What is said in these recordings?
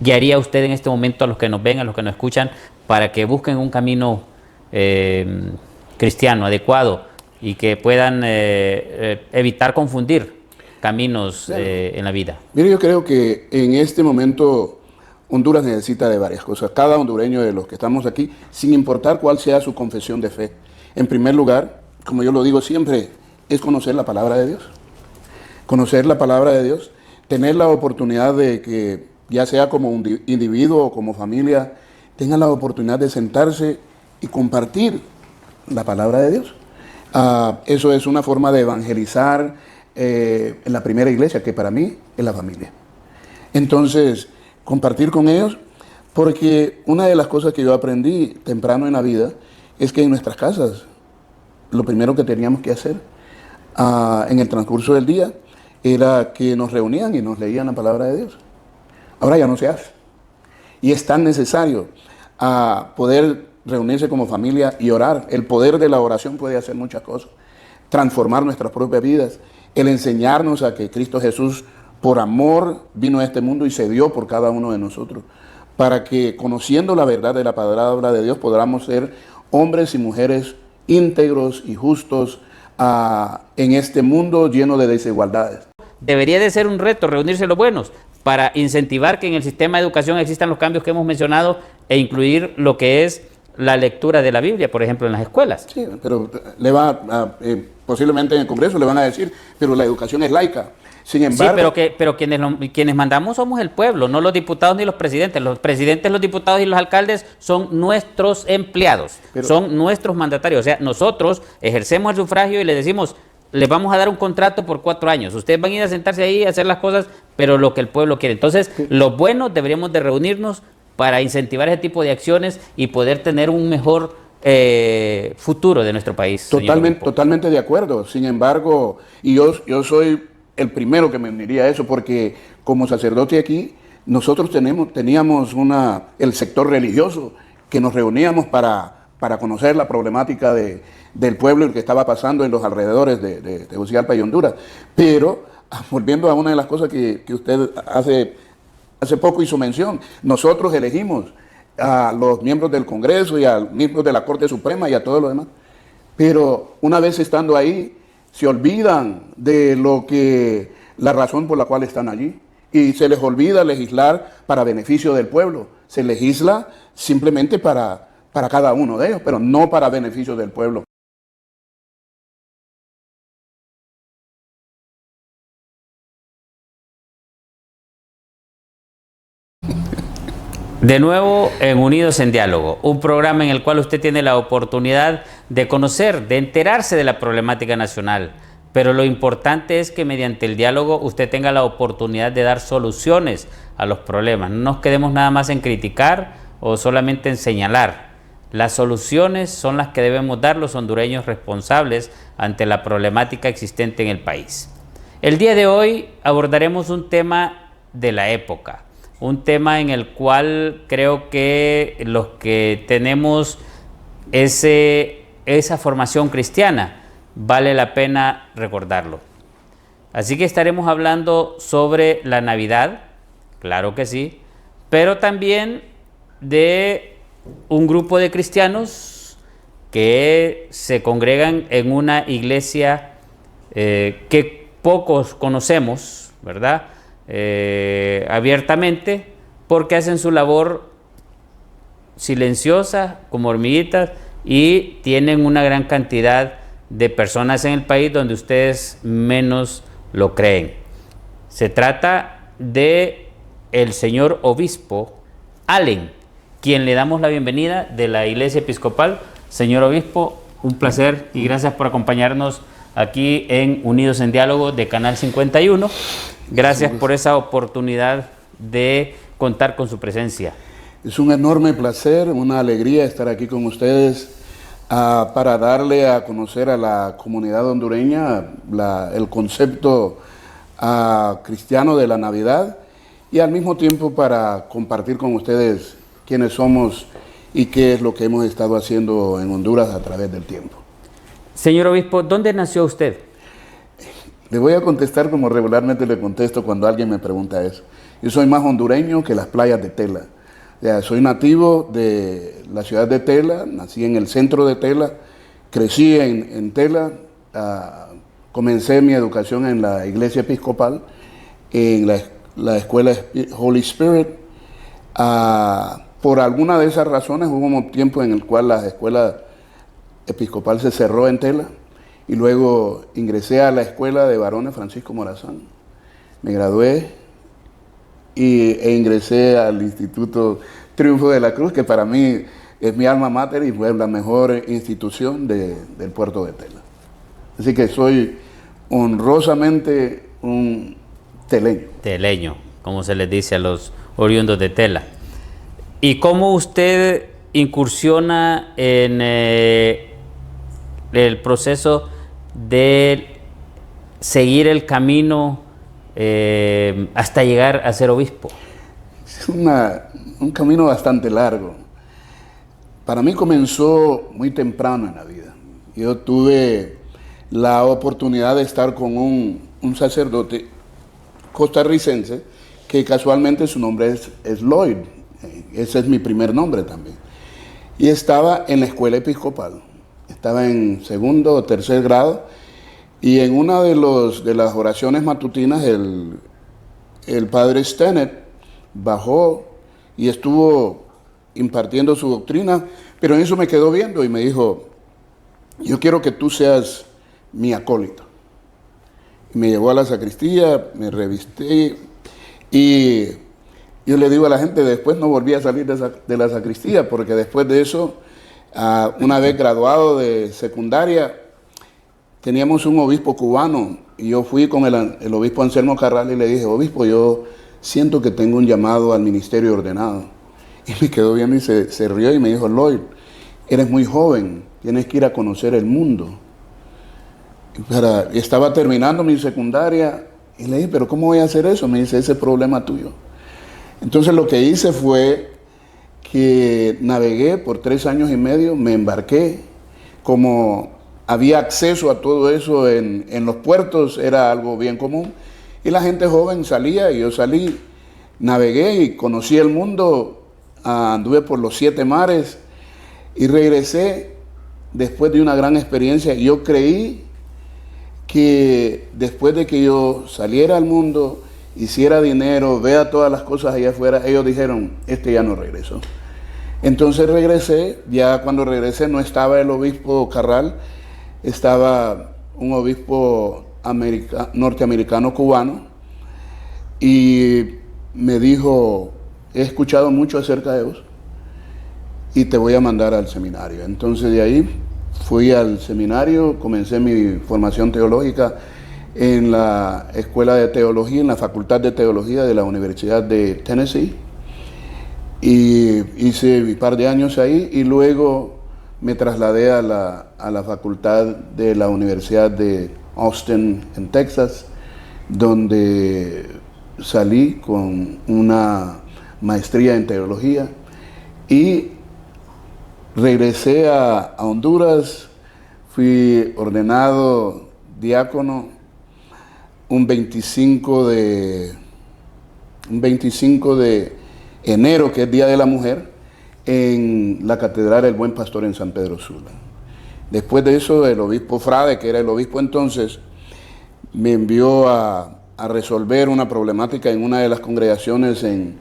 guiaría usted en este momento a los que nos ven, a los que nos escuchan, para que busquen un camino cristiano, adecuado, y que puedan evitar confundir caminos en la vida? Mire, yo creo que en este momento Honduras necesita de varias cosas. Cada hondureño de los que estamos aquí, sin importar cuál sea su confesión de fe. En primer lugar, como yo lo digo siempre, es conocer la palabra de Dios. Conocer la palabra de Dios, tener la oportunidad de que, ya sea como un individuo o como familia, tengan la oportunidad de sentarse y compartir la palabra de Dios. Eso es una forma de evangelizar en la primera iglesia, que para mí es la familia. Entonces, compartir con ellos, porque una de las cosas que yo aprendí temprano en la vida es que en nuestras casas, lo primero que teníamos que hacer en el transcurso del día era que nos reunían y nos leían la palabra de Dios. Ahora ya no se hace. Y es tan necesario poder reunirse como familia y orar. El poder de la oración puede hacer muchas cosas. Transformar nuestras propias vidas. El enseñarnos a que Cristo Jesús, por amor, vino a este mundo y se dio por cada uno de nosotros. Para que, conociendo la verdad de la palabra de Dios, podamos ser hombres y mujeres íntegros y justos en este mundo lleno de desigualdades. Debería de ser un reto reunirse los buenos para incentivar que en el sistema de educación existan los cambios que hemos mencionado e incluir lo que es la lectura de la Biblia, por ejemplo, en las escuelas. Sí, pero posiblemente en el Congreso le van a decir, pero la educación es laica. Sin embargo, sí, pero quienes mandamos somos el pueblo, no los diputados ni los presidentes. Los presidentes, los diputados y los alcaldes son nuestros empleados, son nuestros mandatarios. O sea, nosotros ejercemos el sufragio y les decimos, les vamos a dar un contrato por 4 años. Ustedes van a ir a sentarse ahí a hacer las cosas, pero lo que el pueblo quiere. Entonces, los buenos deberíamos de reunirnos para incentivar ese tipo de acciones y poder tener un mejor futuro de nuestro país. Totalmente de acuerdo. Sin embargo, y yo soy el primero que me uniría a eso, porque como sacerdote aquí, nosotros teníamos el sector religioso que nos reuníamos para conocer la problemática del pueblo y lo que estaba pasando en los alrededores de Tegucigalpa y Honduras. Pero, volviendo a una de las cosas que usted hace poco hizo mención, nosotros elegimos a los miembros del Congreso y a los miembros de la Corte Suprema y a todos los demás. Pero una vez estando ahí, se olvidan de la razón por la cual están allí y se les olvida legislar para beneficio del pueblo. Se legisla simplemente para cada uno de ellos, pero no para beneficio del pueblo. De nuevo en Unidos en Diálogo, un programa en el cual usted tiene la oportunidad de conocer, de enterarse de la problemática nacional, pero lo importante es que mediante el diálogo usted tenga la oportunidad de dar soluciones a los problemas. No nos quedemos nada más en criticar o solamente en señalar. Las soluciones son las que debemos dar los hondureños responsables ante la problemática existente en el país. El día de hoy abordaremos un tema de la época. Un tema en el cual creo que los que tenemos esa formación cristiana vale la pena recordarlo. Así que estaremos hablando sobre la Navidad, claro que sí, pero también de un grupo de cristianos que se congregan en una iglesia que pocos conocemos, ¿verdad? Abiertamente, porque hacen su labor silenciosa como hormiguitas y tienen una gran cantidad de personas en el país donde ustedes menos lo creen. Se trata de el señor obispo Allen, quien le damos la bienvenida de la Iglesia Episcopal. Señor obispo, un placer y gracias por acompañarnos aquí en Unidos en Diálogo de Canal 51. Gracias por esa oportunidad de contar con su presencia. Es un enorme placer, una alegría estar aquí con ustedes para darle a conocer a la comunidad hondureña el concepto cristiano de la Navidad y al mismo tiempo para compartir con ustedes quiénes somos y qué es lo que hemos estado haciendo en Honduras a través del tiempo. Señor obispo, ¿dónde nació usted? Le voy a contestar como regularmente le contesto cuando alguien me pregunta eso. Yo soy más hondureño que las playas de Tela. O sea, soy nativo de la ciudad de Tela, nací en el centro de Tela, crecí en Tela, comencé mi educación en la iglesia episcopal, en la escuela Holy Spirit. Por alguna de esas razones hubo un tiempo en el cual la escuela episcopal se cerró en Tela y luego ingresé a la escuela de varones Francisco Morazán. Me gradué e ingresé al Instituto Triunfo de la Cruz, que para mí es mi alma mater y fue la mejor institución del puerto de Tela. Así que soy honrosamente un teleño. Teleño, como se les dice a los oriundos de Tela. ¿Y cómo usted incursiona en el proceso de seguir el camino hasta llegar a ser obispo? Es un camino bastante largo. Para mí comenzó muy temprano en la vida. Yo tuve la oportunidad de estar con un sacerdote costarricense que casualmente su nombre es Lloyd. Ese es mi primer nombre también. Y estaba en la escuela episcopal. Estaba en segundo o tercer grado. Y en una de las oraciones matutinas, el padre Stennett bajó y estuvo impartiendo su doctrina, pero en eso me quedó viendo y me dijo, yo quiero que tú seas mi acólito. Y me llevó a la sacristía, me revisté y yo le digo a la gente, después no volví a salir de la sacristía, porque después de eso, una vez graduado de secundaria, teníamos un obispo cubano y yo fui con el obispo Anselmo Carral y le dije, obispo, yo siento que tengo un llamado al ministerio ordenado. Y me quedó viendo y se rió y me dijo, Lloyd, eres muy joven, tienes que ir a conocer el mundo. Estaba terminando mi secundaria y le dije, pero ¿cómo voy a hacer eso? Me dice, ese es problema tuyo. Entonces lo que hice fue que navegué por 3 años y medio, me embarqué, como había acceso a todo eso en los puertos, era algo bien común, y la gente joven salía y yo salí, navegué y conocí el mundo, anduve por los 7 mares y regresé después de una gran experiencia. Yo creí que después de que yo saliera al mundo, hiciera dinero, vea todas las cosas allá afuera, ellos dijeron, este ya no regresó. Entonces regresé, ya cuando regresé no estaba el obispo Carral, estaba un obispo norteamericano cubano y me dijo, he escuchado mucho acerca de vos y te voy a mandar al seminario. Entonces de ahí fui al seminario, comencé mi formación teológica en la Escuela de Teología, en la Facultad de Teología de la Universidad de Tennessee. Y hice un par de años ahí y luego me trasladé a la Facultad de la Universidad de Austin, en Texas, donde salí con una maestría en teología y regresé a Honduras, fui ordenado diácono un 25 de enero, que es Día de la Mujer, en la Catedral del Buen Pastor en San Pedro Sula. Después de eso, el obispo Frade, que era el obispo entonces, me envió a resolver una problemática en una de las congregaciones en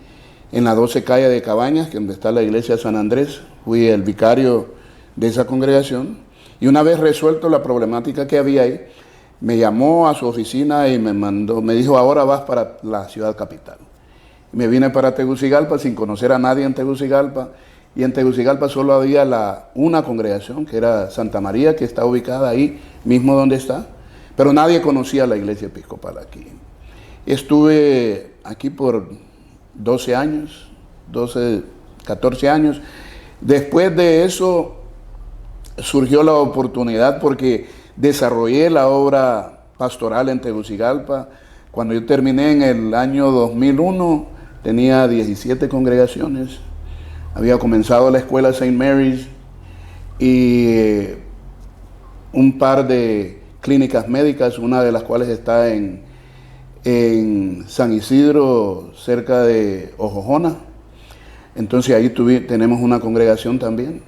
la 12 calle de Cabañas, donde está la iglesia de San Andrés. Fui el vicario de esa congregación y una vez resuelto la problemática que había ahí, me llamó a su oficina y me dijo, ahora vas para la ciudad capital. Me vine para Tegucigalpa sin conocer a nadie en Tegucigalpa, y en Tegucigalpa solo había una congregación, que era Santa María, que está ubicada ahí mismo donde está, pero nadie conocía la iglesia episcopal aquí. Estuve aquí por 12 años, 14 años. Después de eso surgió la oportunidad porque desarrollé la obra pastoral en Tegucigalpa. Cuando yo terminé en el año 2001, tenía 17 congregaciones. Había comenzado la escuela St. Mary's y un par de clínicas médicas, una de las cuales está en en San Isidro, cerca de Ojojona. Entonces ahí tenemos una congregación también.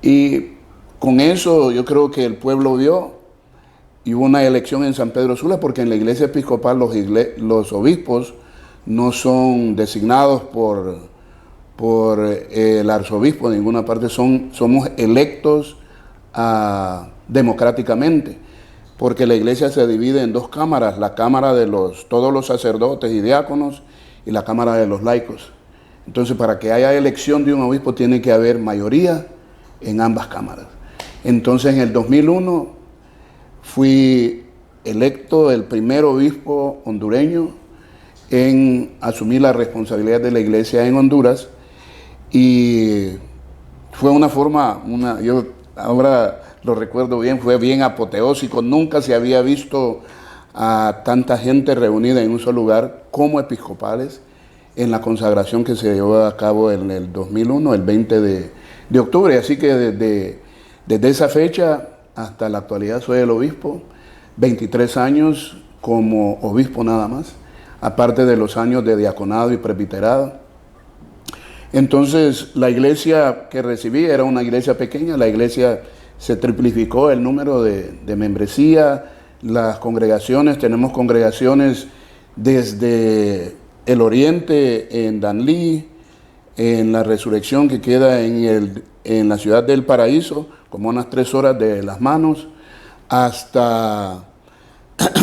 Y con eso yo creo que el pueblo vio, y hubo una elección en San Pedro Sula, porque en la iglesia episcopal los obispos no son designados por el arzobispo de ninguna parte, somos electos democráticamente, porque la iglesia se divide en dos cámaras, la cámara de todos los sacerdotes y diáconos y la cámara de los laicos. Entonces, para que haya elección de un obispo tiene que haber mayoría en ambas cámaras. Entonces, en el 2001 fui electo el primer obispo hondureño en asumir la responsabilidad de la iglesia en Honduras, y fue una forma, yo ahora lo recuerdo bien, fue bien apoteósico. Nunca se había visto a tanta gente reunida en un solo lugar como episcopales en la consagración que se llevó a cabo en el 2001, el 20 de octubre. Así que desde esa fecha hasta la actualidad soy el obispo, 23 años como obispo nada más, aparte de los años de diaconado y presbiterado. Entonces, la iglesia que recibí era una iglesia pequeña, la iglesia se triplificó el número de membresía, las congregaciones, tenemos congregaciones desde el oriente en Danlí, en la Resurrección que queda en la ciudad del Paraíso, como unas 3 horas de Las Manos, hasta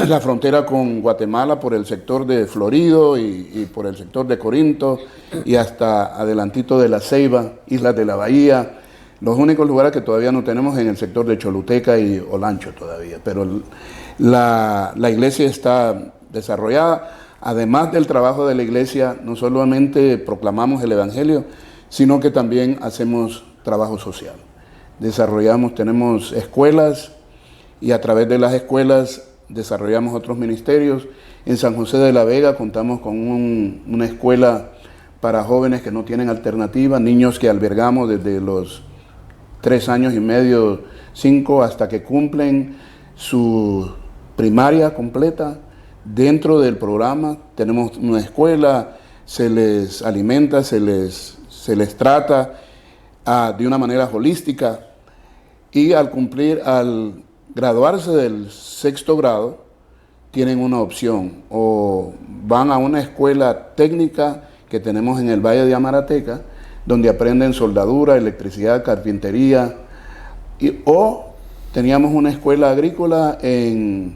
la frontera con Guatemala por el sector de Florido y por el sector de Corinto, y hasta adelantito de La Ceiba, Islas de la Bahía. Los únicos lugares que todavía no tenemos en el sector de Choluteca y Olancho todavía, pero la iglesia está desarrollada. Además del trabajo de la iglesia, no solamente proclamamos el evangelio, sino que también hacemos trabajo social. Tenemos escuelas, y a través de las escuelas desarrollamos otros ministerios. En San José de la Vega contamos con una escuela para jóvenes que no tienen alternativa, niños que albergamos desde los 3 años y medio, 5, hasta que cumplen su primaria completa. Dentro del programa tenemos una escuela, se les alimenta, se les trata de una manera holística, y al graduarse del 6º grado tienen una opción: o van a una escuela técnica que tenemos en el Valle de Amarateca, donde aprenden soldadura, electricidad, carpintería, o teníamos una escuela agrícola en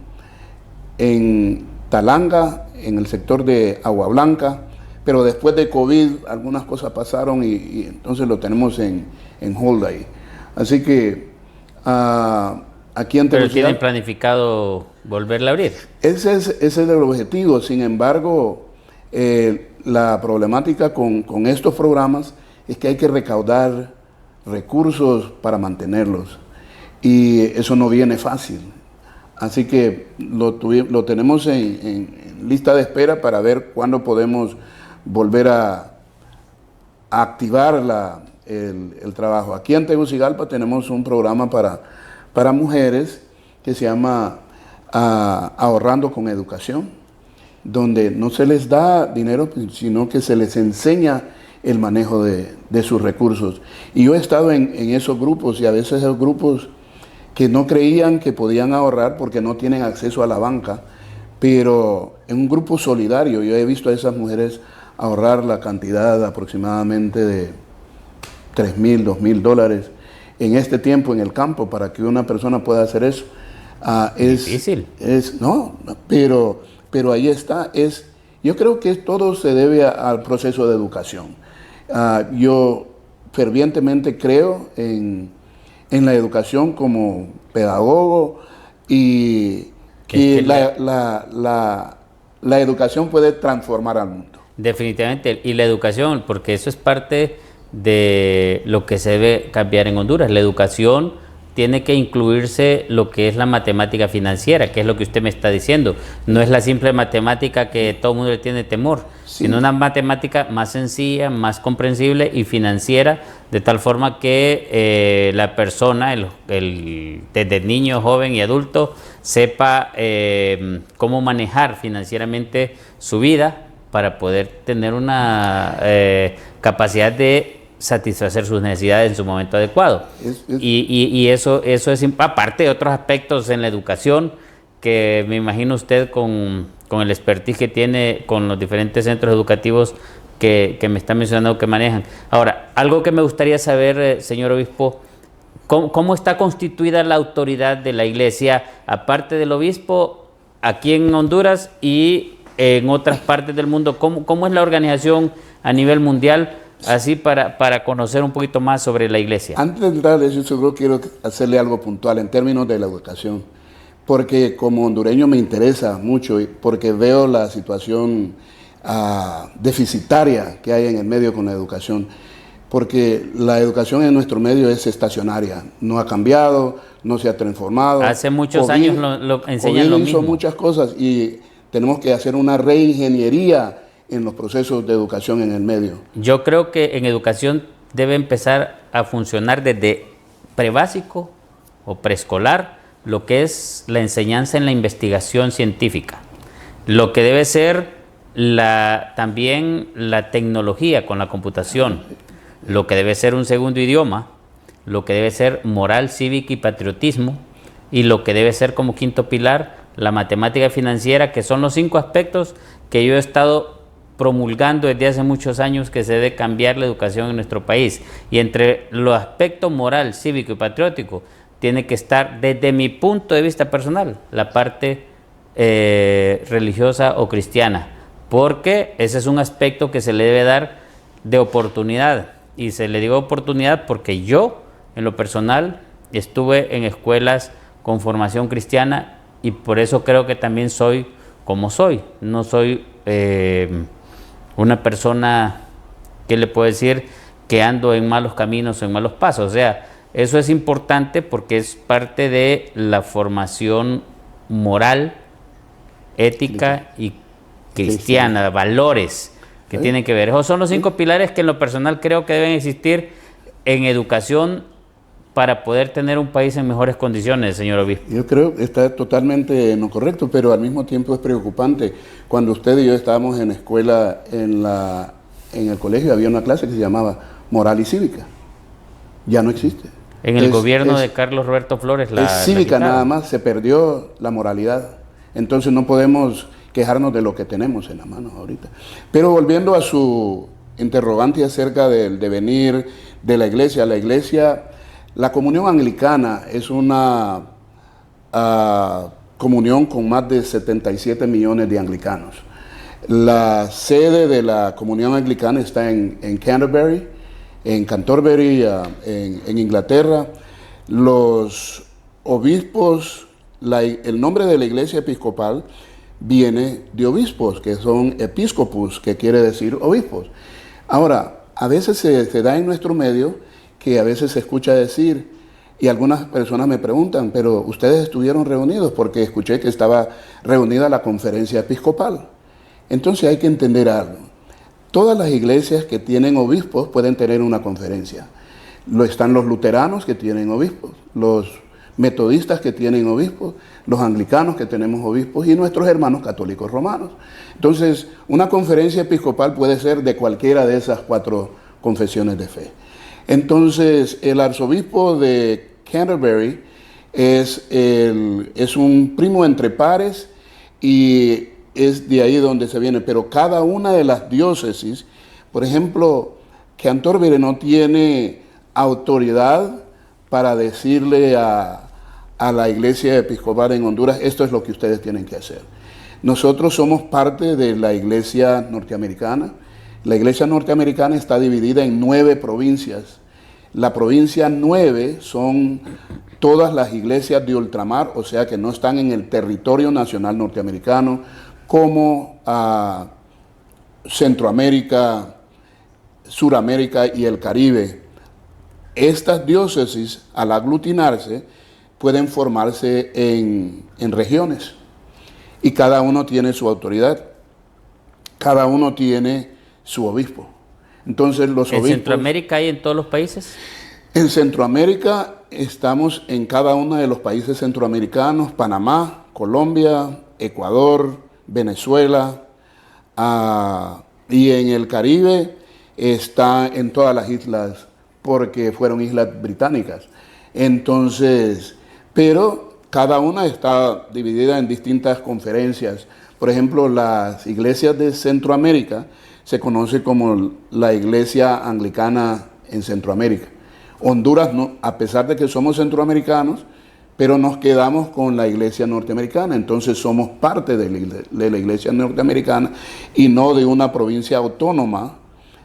Talanga, en el sector de Agua Blanca, pero después de COVID algunas cosas pasaron y entonces lo tenemos en hold ahí. Así que aquí en Tegucigalpa. ¿Pero tienen planificado volverla a abrir? Ese es el objetivo. Sin embargo, la problemática con estos programas es que hay que recaudar recursos para mantenerlos, y eso no viene fácil. Así que lo tenemos en lista de espera para ver cuándo podemos volver a activar el trabajo. Aquí en Tegucigalpa tenemos un programa para mujeres que se llama Ahorrando con Educación, donde no se les da dinero, sino que se les enseña el manejo de sus recursos. Y yo he estado en esos grupos, y a veces esos grupos que no creían que podían ahorrar porque no tienen acceso a la banca, pero en un grupo solidario yo he visto a esas mujeres ahorrar la cantidad aproximadamente de $3,000, $2,000 en este tiempo en el campo. Para que una persona pueda hacer eso es difícil. Pero ahí está. Yo creo que todo se debe al proceso de educación. Yo fervientemente creo en la educación como pedagogo, y la educación puede transformar al mundo. Definitivamente, y la educación, porque eso es parte de lo que se debe cambiar en Honduras. La educación tiene que incluirse lo que es la matemática financiera, que es lo que usted me está diciendo. No es la simple matemática que todo el mundo le tiene temor, sino una matemática más sencilla, más comprensible y financiera, de tal forma que la persona, desde niño, joven y adulto, sepa cómo manejar financieramente su vida para poder tener una capacidad de satisfacer sus necesidades en su momento adecuado. Y eso es aparte de otros aspectos en la educación, que me imagino usted con el expertise que tiene con los diferentes centros educativos que me está mencionando que manejan. Ahora, algo que me gustaría saber, señor obispo, ¿cómo está constituida la autoridad de la iglesia, aparte del obispo, aquí en Honduras y en otras partes del mundo? ¿Cómo es la organización a nivel mundial? Así para conocer un poquito más sobre la iglesia. Antes de entrar a eso, yo quiero hacerle algo puntual en términos de la educación, porque como hondureño me interesa mucho, porque veo la situación deficitaria que hay en el medio con la educación, porque la educación en nuestro medio es estacionaria, no ha cambiado, no se ha transformado. Hace muchos años lo enseñan lo mismo. Hizo muchas cosas y tenemos que hacer una reingeniería en los procesos de educación en el medio. Yo creo que en educación debe empezar a funcionar desde prebásico o preescolar lo que es la enseñanza en la investigación científica, lo que debe ser también la tecnología con la computación, lo que debe ser un segundo idioma, lo que debe ser moral, cívica y patriotismo, y lo que debe ser como quinto pilar la matemática financiera, que son los 5 aspectos que yo he estado promulgando desde hace muchos años, que se debe cambiar la educación en nuestro país. Y entre los aspectos moral, cívico y patriótico tiene que estar, desde mi punto de vista personal, la parte religiosa o cristiana, porque ese es un aspecto que se le debe dar de oportunidad. Y se le digo oportunidad porque yo, en lo personal, estuve en escuelas con formación cristiana y por eso creo que también soy como soy. No soy una persona, ¿qué le puedo decir?, que ando en malos caminos o en malos pasos. O sea, eso es importante porque es parte de la formación moral, ética y cristiana, valores que tienen que ver. Esos son los 5 pilares que en lo personal creo que deben existir en educación para poder tener un país en mejores condiciones, señor obispo. Yo creo que está totalmente en lo correcto, pero al mismo tiempo es preocupante. Cuando usted y yo estábamos en la escuela, en el colegio, había una clase que se llamaba Moral y Cívica. Ya no existe. En el gobierno de Carlos Roberto Flores es cívica nada más, se perdió la moralidad. Entonces no podemos quejarnos de lo que tenemos en la mano ahorita. Pero volviendo a su interrogante acerca del devenir de la iglesia, la comunión anglicana es una comunión con más de 77 millones de anglicanos. La sede de la comunión anglicana está en Canterbury, en Inglaterra. Los obispos, el nombre de la iglesia episcopal viene de obispos, que son episcopus, que quiere decir obispos. Ahora, a veces se da en nuestro medio que a veces se escucha decir, y algunas personas me preguntan, pero ustedes estuvieron reunidos porque escuché que estaba reunida la conferencia episcopal. Entonces hay que entender algo. Todas las iglesias que tienen obispos pueden tener una conferencia. Están los luteranos que tienen obispos, los metodistas que tienen obispos, los anglicanos que tenemos obispos y nuestros hermanos católicos romanos. Entonces, una conferencia episcopal puede ser de cualquiera de esas 4 confesiones de fe. Entonces, el arzobispo de Canterbury es un primo entre pares y es de ahí donde se viene. Pero cada una de las diócesis, por ejemplo, Canterbury no tiene autoridad para decirle a la iglesia episcopal en Honduras, esto es lo que ustedes tienen que hacer. Nosotros somos parte de la iglesia norteamericana. La iglesia norteamericana está dividida en 9 provincias. La provincia 9 son todas las iglesias de ultramar, o sea que no están en el territorio nacional norteamericano, como Centroamérica, Suramérica y el Caribe. estas diócesis, al aglutinarse, pueden formarse en regiones y cada uno tiene su autoridad, cada uno tiene su obispo. Entonces los ¿En obispos... Centroamérica hay en todos los países? En Centroamérica estamos en cada uno de los países centroamericanos: Panamá, Colombia, Ecuador, Venezuela, y en el Caribe está en todas las islas, porque fueron islas británicas. Entonces, pero cada una está dividida en distintas conferencias. Por ejemplo, las iglesias de Centroamérica se conoce como la Iglesia Anglicana en Centroamérica. Honduras, no, a pesar de que somos centroamericanos, pero nos quedamos con la iglesia norteamericana, entonces somos parte de la iglesia norteamericana y no de una provincia autónoma.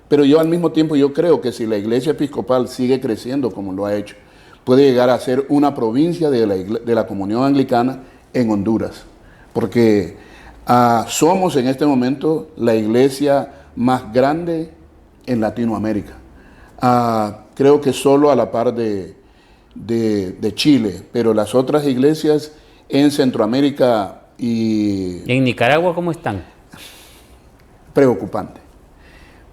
Pero yo al mismo tiempo yo creo que si la iglesia episcopal sigue creciendo como lo ha hecho, puede llegar a ser una provincia de la comunión anglicana en Honduras, porque somos en este momento la iglesia más grande en Latinoamérica. Creo que solo a la par de Chile, pero las otras iglesias en Centroamérica y... ¿En Nicaragua cómo están? Preocupante.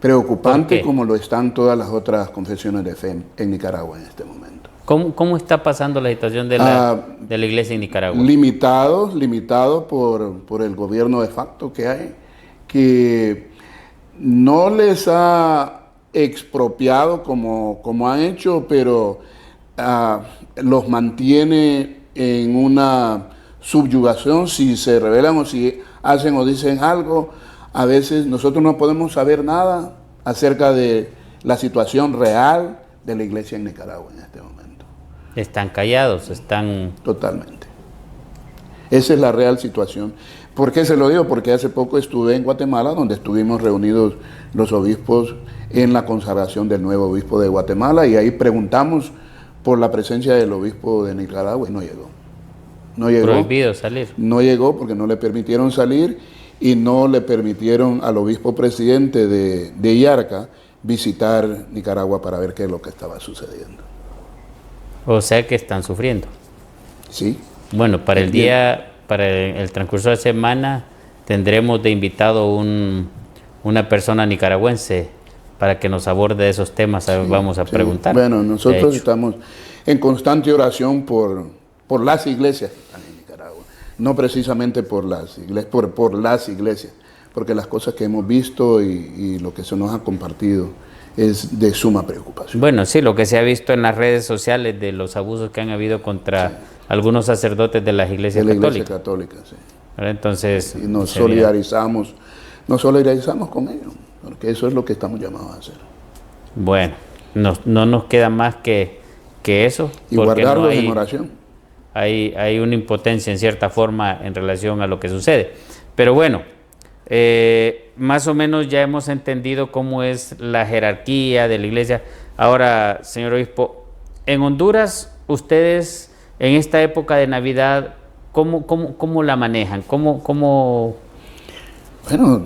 Preocupante como lo están todas las otras confesiones de fe en Nicaragua en este momento. ¿Cómo está pasando la situación de la iglesia en Nicaragua? Limitado por el gobierno de facto que hay, que no les ha expropiado como han hecho, pero los mantiene en una subyugación. Si se rebelan o si hacen o dicen algo, a veces nosotros no podemos saber nada acerca de la situación real de la iglesia en Nicaragua en este momento. Están callados, están... Totalmente. Esa es la real situación. ¿Por qué se lo digo? Porque hace poco estuve en Guatemala, donde estuvimos reunidos los obispos en la consagración del nuevo obispo de Guatemala, y ahí preguntamos por la presencia del obispo de Nicaragua y no llegó. No llegó. Prohibido salir. No llegó porque no le permitieron salir y no le permitieron al obispo presidente de Iarca visitar Nicaragua para ver qué es lo que estaba sucediendo. O sea que están sufriendo. Sí. Bueno, para el transcurso de semana tendremos de invitado una persona nicaragüense para que nos aborde esos temas. Vamos a preguntar. Bueno, nosotros estamos en constante oración por las iglesias que están en Nicaragua, no precisamente por las iglesias, por las iglesias, porque las cosas que hemos visto y lo que se nos ha compartido es de suma preocupación. Bueno, sí, lo que se ha visto en las redes sociales de los abusos que han habido contra algunos sacerdotes de las iglesias católicas. De la iglesia católica, sí. Entonces, y nos solidarizamos con ellos, porque eso es lo que estamos llamados a hacer. Bueno, no nos queda más que eso. Y guardarlos en oración. Hay una impotencia en cierta forma en relación a lo que sucede. Pero bueno, más o menos ya hemos entendido cómo es la jerarquía de la iglesia. Ahora, señor obispo, en Honduras, ustedes en esta época de Navidad, ¿cómo la manejan? ¿Cómo? Bueno,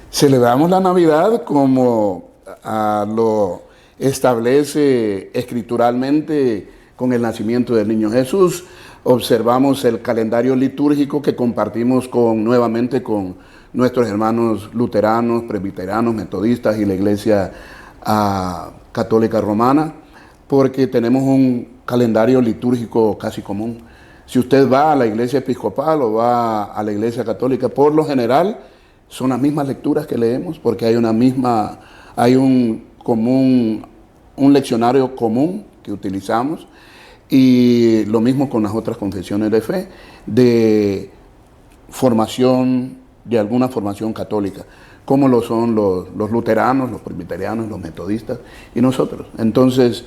celebramos la Navidad como lo establece escrituralmente con el nacimiento del niño Jesús. Observamos el calendario litúrgico que compartimos nuevamente con nuestros hermanos luteranos, presbiterianos, metodistas y la Iglesia Católica Romana, porque tenemos un calendario litúrgico casi común. Si usted va a la Iglesia Episcopal o va a la Iglesia Católica, por lo general son las mismas lecturas que leemos, porque hay un leccionario común que utilizamos. Y lo mismo con las otras confesiones de fe, de alguna formación católica, como lo son los luteranos, los presbiterianos, los metodistas y nosotros. Entonces,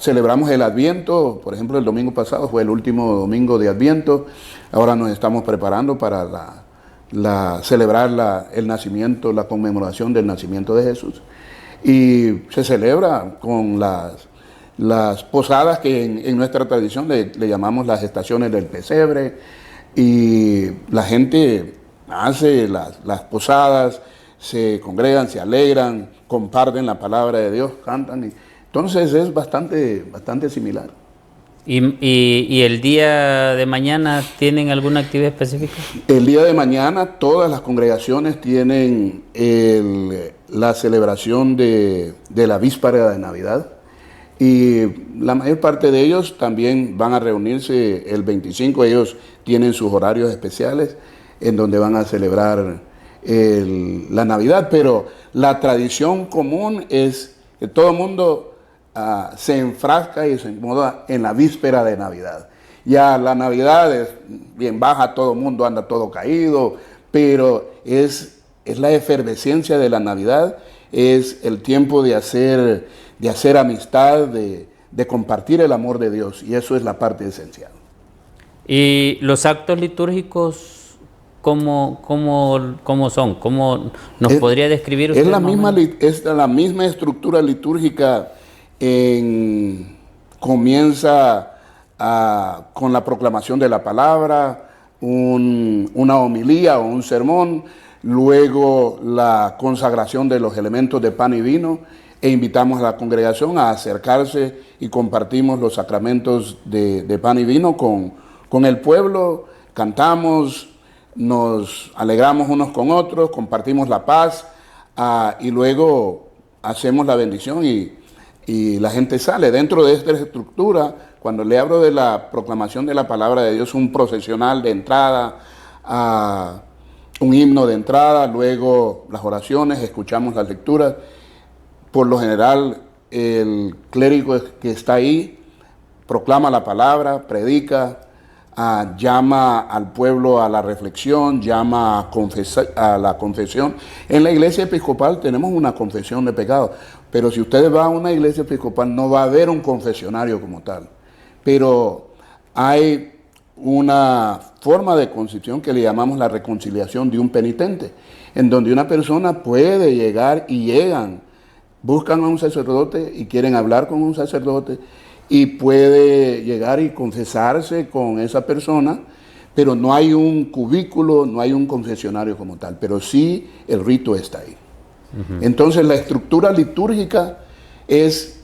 celebramos el Adviento. Por ejemplo, el domingo pasado fue el último domingo de Adviento. Ahora nos estamos preparando para celebrar el nacimiento, la conmemoración del nacimiento de Jesús. Y se celebra con las posadas que en nuestra tradición le llamamos las estaciones del pesebre, y la gente hace las posadas, se congregan, se alegran, comparten la palabra de Dios, cantan, Entonces es bastante similar. ¿Y el día de mañana tienen alguna actividad específica? El día de mañana todas las congregaciones tienen la celebración de la víspera de Navidad y la mayor parte de ellos también van a reunirse el 25. Ellos tienen sus horarios especiales en donde van a celebrar la Navidad, pero la tradición común es que todo el mundo se enfrasca y se incomoda en la víspera de Navidad. Ya la Navidad es bien baja, todo el mundo anda todo caído, pero es la efervescencia de la Navidad, es el tiempo de hacer amistad, de compartir el amor de Dios, y eso es la parte esencial. ¿Y los actos litúrgicos cómo son? ¿Cómo nos podría describir usted? Es la misma estructura litúrgica. Comienza con la proclamación de la palabra, una homilía o un sermón, luego la consagración de los elementos de pan y vino, e invitamos a la congregación a acercarse y compartimos los sacramentos de pan y vino con el pueblo, cantamos, nos alegramos unos con otros, compartimos la paz, y luego hacemos la bendición y la gente sale. Dentro de esta estructura, cuando le hablo de la proclamación de la palabra de Dios, un procesional de entrada, un himno de entrada, luego las oraciones, escuchamos las lecturas. Por lo general, el clérigo que está ahí proclama la palabra, predica, llama al pueblo a la reflexión, llama a la confesión. En la iglesia episcopal tenemos una confesión de pecado, pero si ustedes van a una iglesia episcopal no va a haber un confesionario como tal, pero hay una forma de concepción que le llamamos la reconciliación de un penitente, en donde una persona puede llegar y buscan a un sacerdote y quieren hablar con un sacerdote, y puede llegar y confesarse con esa persona, pero no hay un cubículo, no hay un confesionario como tal, pero sí el rito está ahí. Entonces la estructura litúrgica es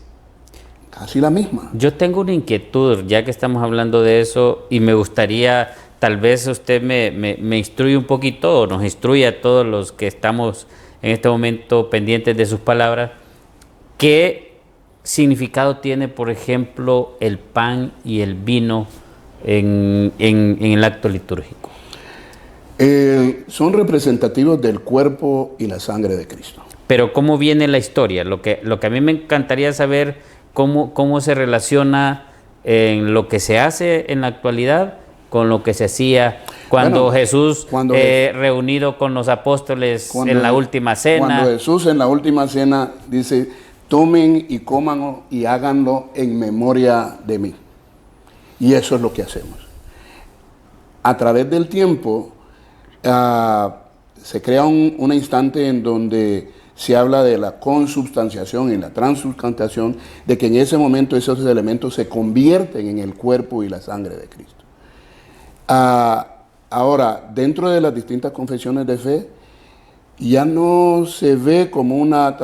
casi la misma. Yo tengo una inquietud, ya que estamos hablando de eso, y me gustaría, tal vez usted me instruye un poquito, o nos instruye a todos los que estamos en este momento pendientes de sus palabras. ¿Qué significado tiene, por ejemplo, el pan y el vino en el acto litúrgico? Son representativos del cuerpo y la sangre de Cristo. Pero ¿cómo viene la historia? Lo que a mí me encantaría saber, cómo se relaciona en lo que se hace en la actualidad con lo que se hacía cuando Jesús, reunido con los apóstoles en la última cena. Cuando Jesús en la última cena dice: tomen y coman y háganlo en memoria de mí. Y eso es lo que hacemos. A través del tiempo se crea un instante en donde se habla de la consubstanciación y la transubstanciación, de que en ese momento esos elementos se convierten en el cuerpo y la sangre de Cristo. Ahora, dentro de las distintas confesiones de fe, ya no se ve como una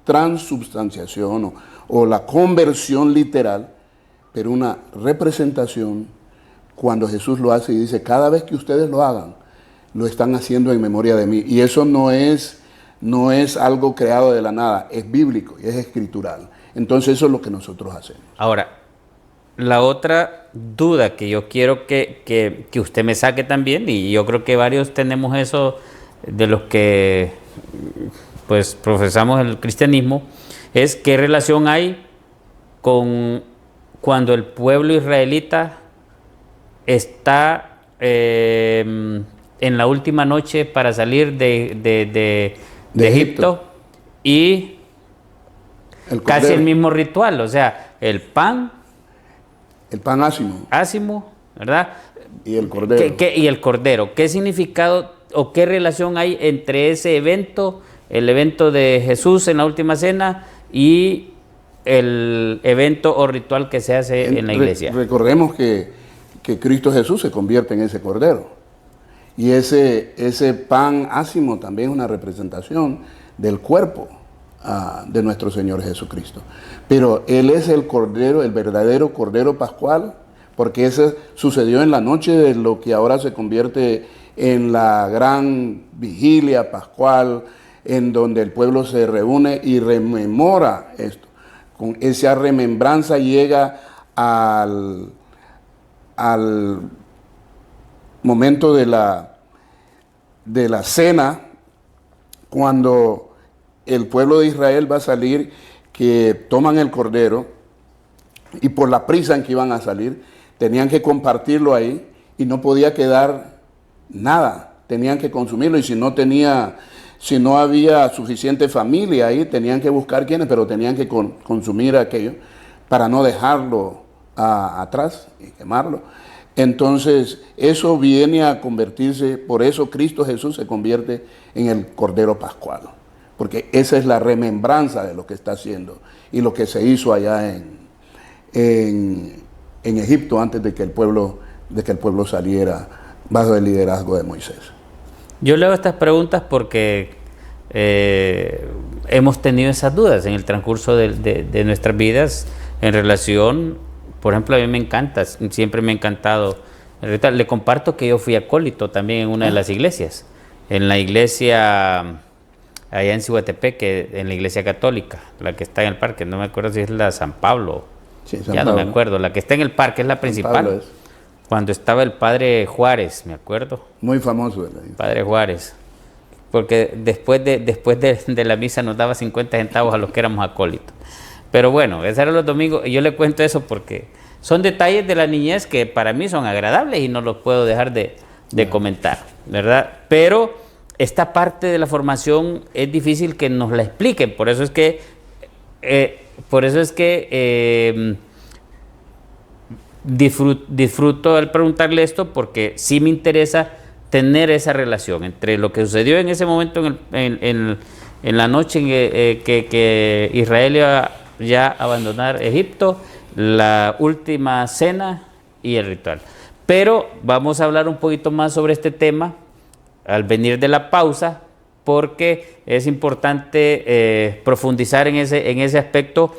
transubstanciación o la conversión literal, pero una representación cuando Jesús lo hace y dice: cada vez que ustedes lo hagan, lo están haciendo en memoria de mí. Y eso no es algo creado de la nada, es bíblico y es escritural. Entonces eso es lo que nosotros hacemos. Ahora, la otra duda que yo quiero que usted me saque también, y yo creo que varios tenemos eso de los que pues profesamos el cristianismo, es qué relación hay con cuando el pueblo israelita está en la última noche para salir de Egipto y casi el mismo ritual, o sea, el pan ácimo, ¿verdad? Y el cordero. Y el cordero. ¿Qué significado o qué relación hay entre ese evento, el evento de Jesús en la última cena, y el evento o ritual que se hace en la iglesia? Recordemos que Cristo Jesús se convierte en ese cordero. Y ese pan ácimo también es una representación del cuerpo de nuestro Señor Jesucristo. Pero Él es el Cordero, el verdadero Cordero Pascual, porque eso sucedió en la noche de lo que ahora se convierte en la gran vigilia pascual, en donde el pueblo se reúne y rememora esto. Con esa remembranza llega al momento de la cena, cuando el pueblo de Israel va a salir, que toman el cordero y por la prisa en que iban a salir, tenían que compartirlo ahí y no podía quedar nada, tenían que consumirlo, y si no había suficiente familia ahí, tenían que buscar quienes, pero tenían que consumir aquello para no dejarlo atrás y quemarlo. Entonces, eso viene a convertirse, por eso Cristo Jesús se convierte en el Cordero Pascual, porque esa es la remembranza de lo que está haciendo y lo que se hizo allá en Egipto antes de que el pueblo saliera bajo el liderazgo de Moisés. Yo leo estas preguntas porque hemos tenido esas dudas en el transcurso de nuestras vidas en relación, por ejemplo, a mí me encanta, siempre me ha encantado el ritual. Le comparto que yo fui acólito también en una de las iglesias, en la iglesia allá en Cihuatepec, en la iglesia católica, la que está en el parque, no me acuerdo si es la San Pablo, sí, ya Pablo. No me acuerdo, la que está en el parque es la principal. Cuando estaba el padre Juárez, me acuerdo. Muy famoso. Padre Juárez. Porque después de la misa nos daba 50 centavos a los que éramos acólitos. Pero bueno, esos eran los domingos. Y yo le cuento eso porque son detalles de la niñez que para mí son agradables y no los puedo dejar de comentar, ¿verdad? Pero esta parte de la formación es difícil que nos la expliquen. Por eso es que disfruto al preguntarle esto, porque sí me interesa tener esa relación entre lo que sucedió en ese momento en la noche en que Israel iba ya a abandonar Egipto, la última cena y el ritual. Pero vamos a hablar un poquito más sobre este tema al venir de la pausa, porque es importante profundizar en ese aspecto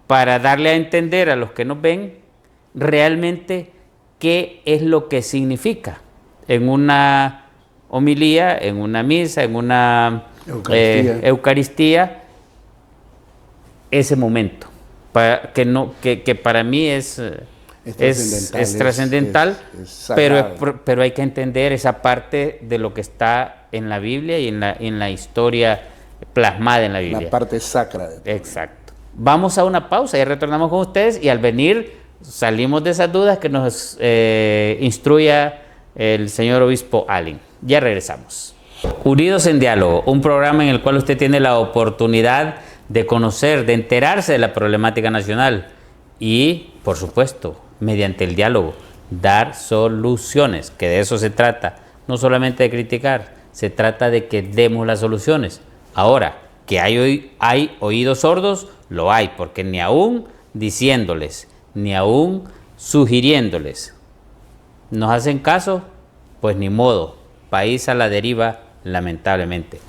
para darle a entender a los que nos ven realmente qué es lo que significa en una homilía, en una misa, en una Eucaristía, ese momento, que para mí es trascendental, pero hay que entender esa parte de lo que está en la Biblia y en la historia plasmada en la Biblia. La parte sacra. Exacto. Vamos a una pausa y retornamos con ustedes, y al venir salimos de esas dudas que nos instruya el señor obispo Allen. Ya regresamos. Unidos en Diálogo, un programa en el cual usted tiene la oportunidad de conocer, de enterarse de la problemática nacional y, por supuesto, mediante el diálogo, dar soluciones, que de eso se trata. No solamente de criticar, se trata de que demos las soluciones. Ahora, que hay oídos sordos, lo hay, porque ni aún diciéndoles, ni aún sugiriéndoles nos hacen caso, pues ni modo, país a la deriva, lamentablemente.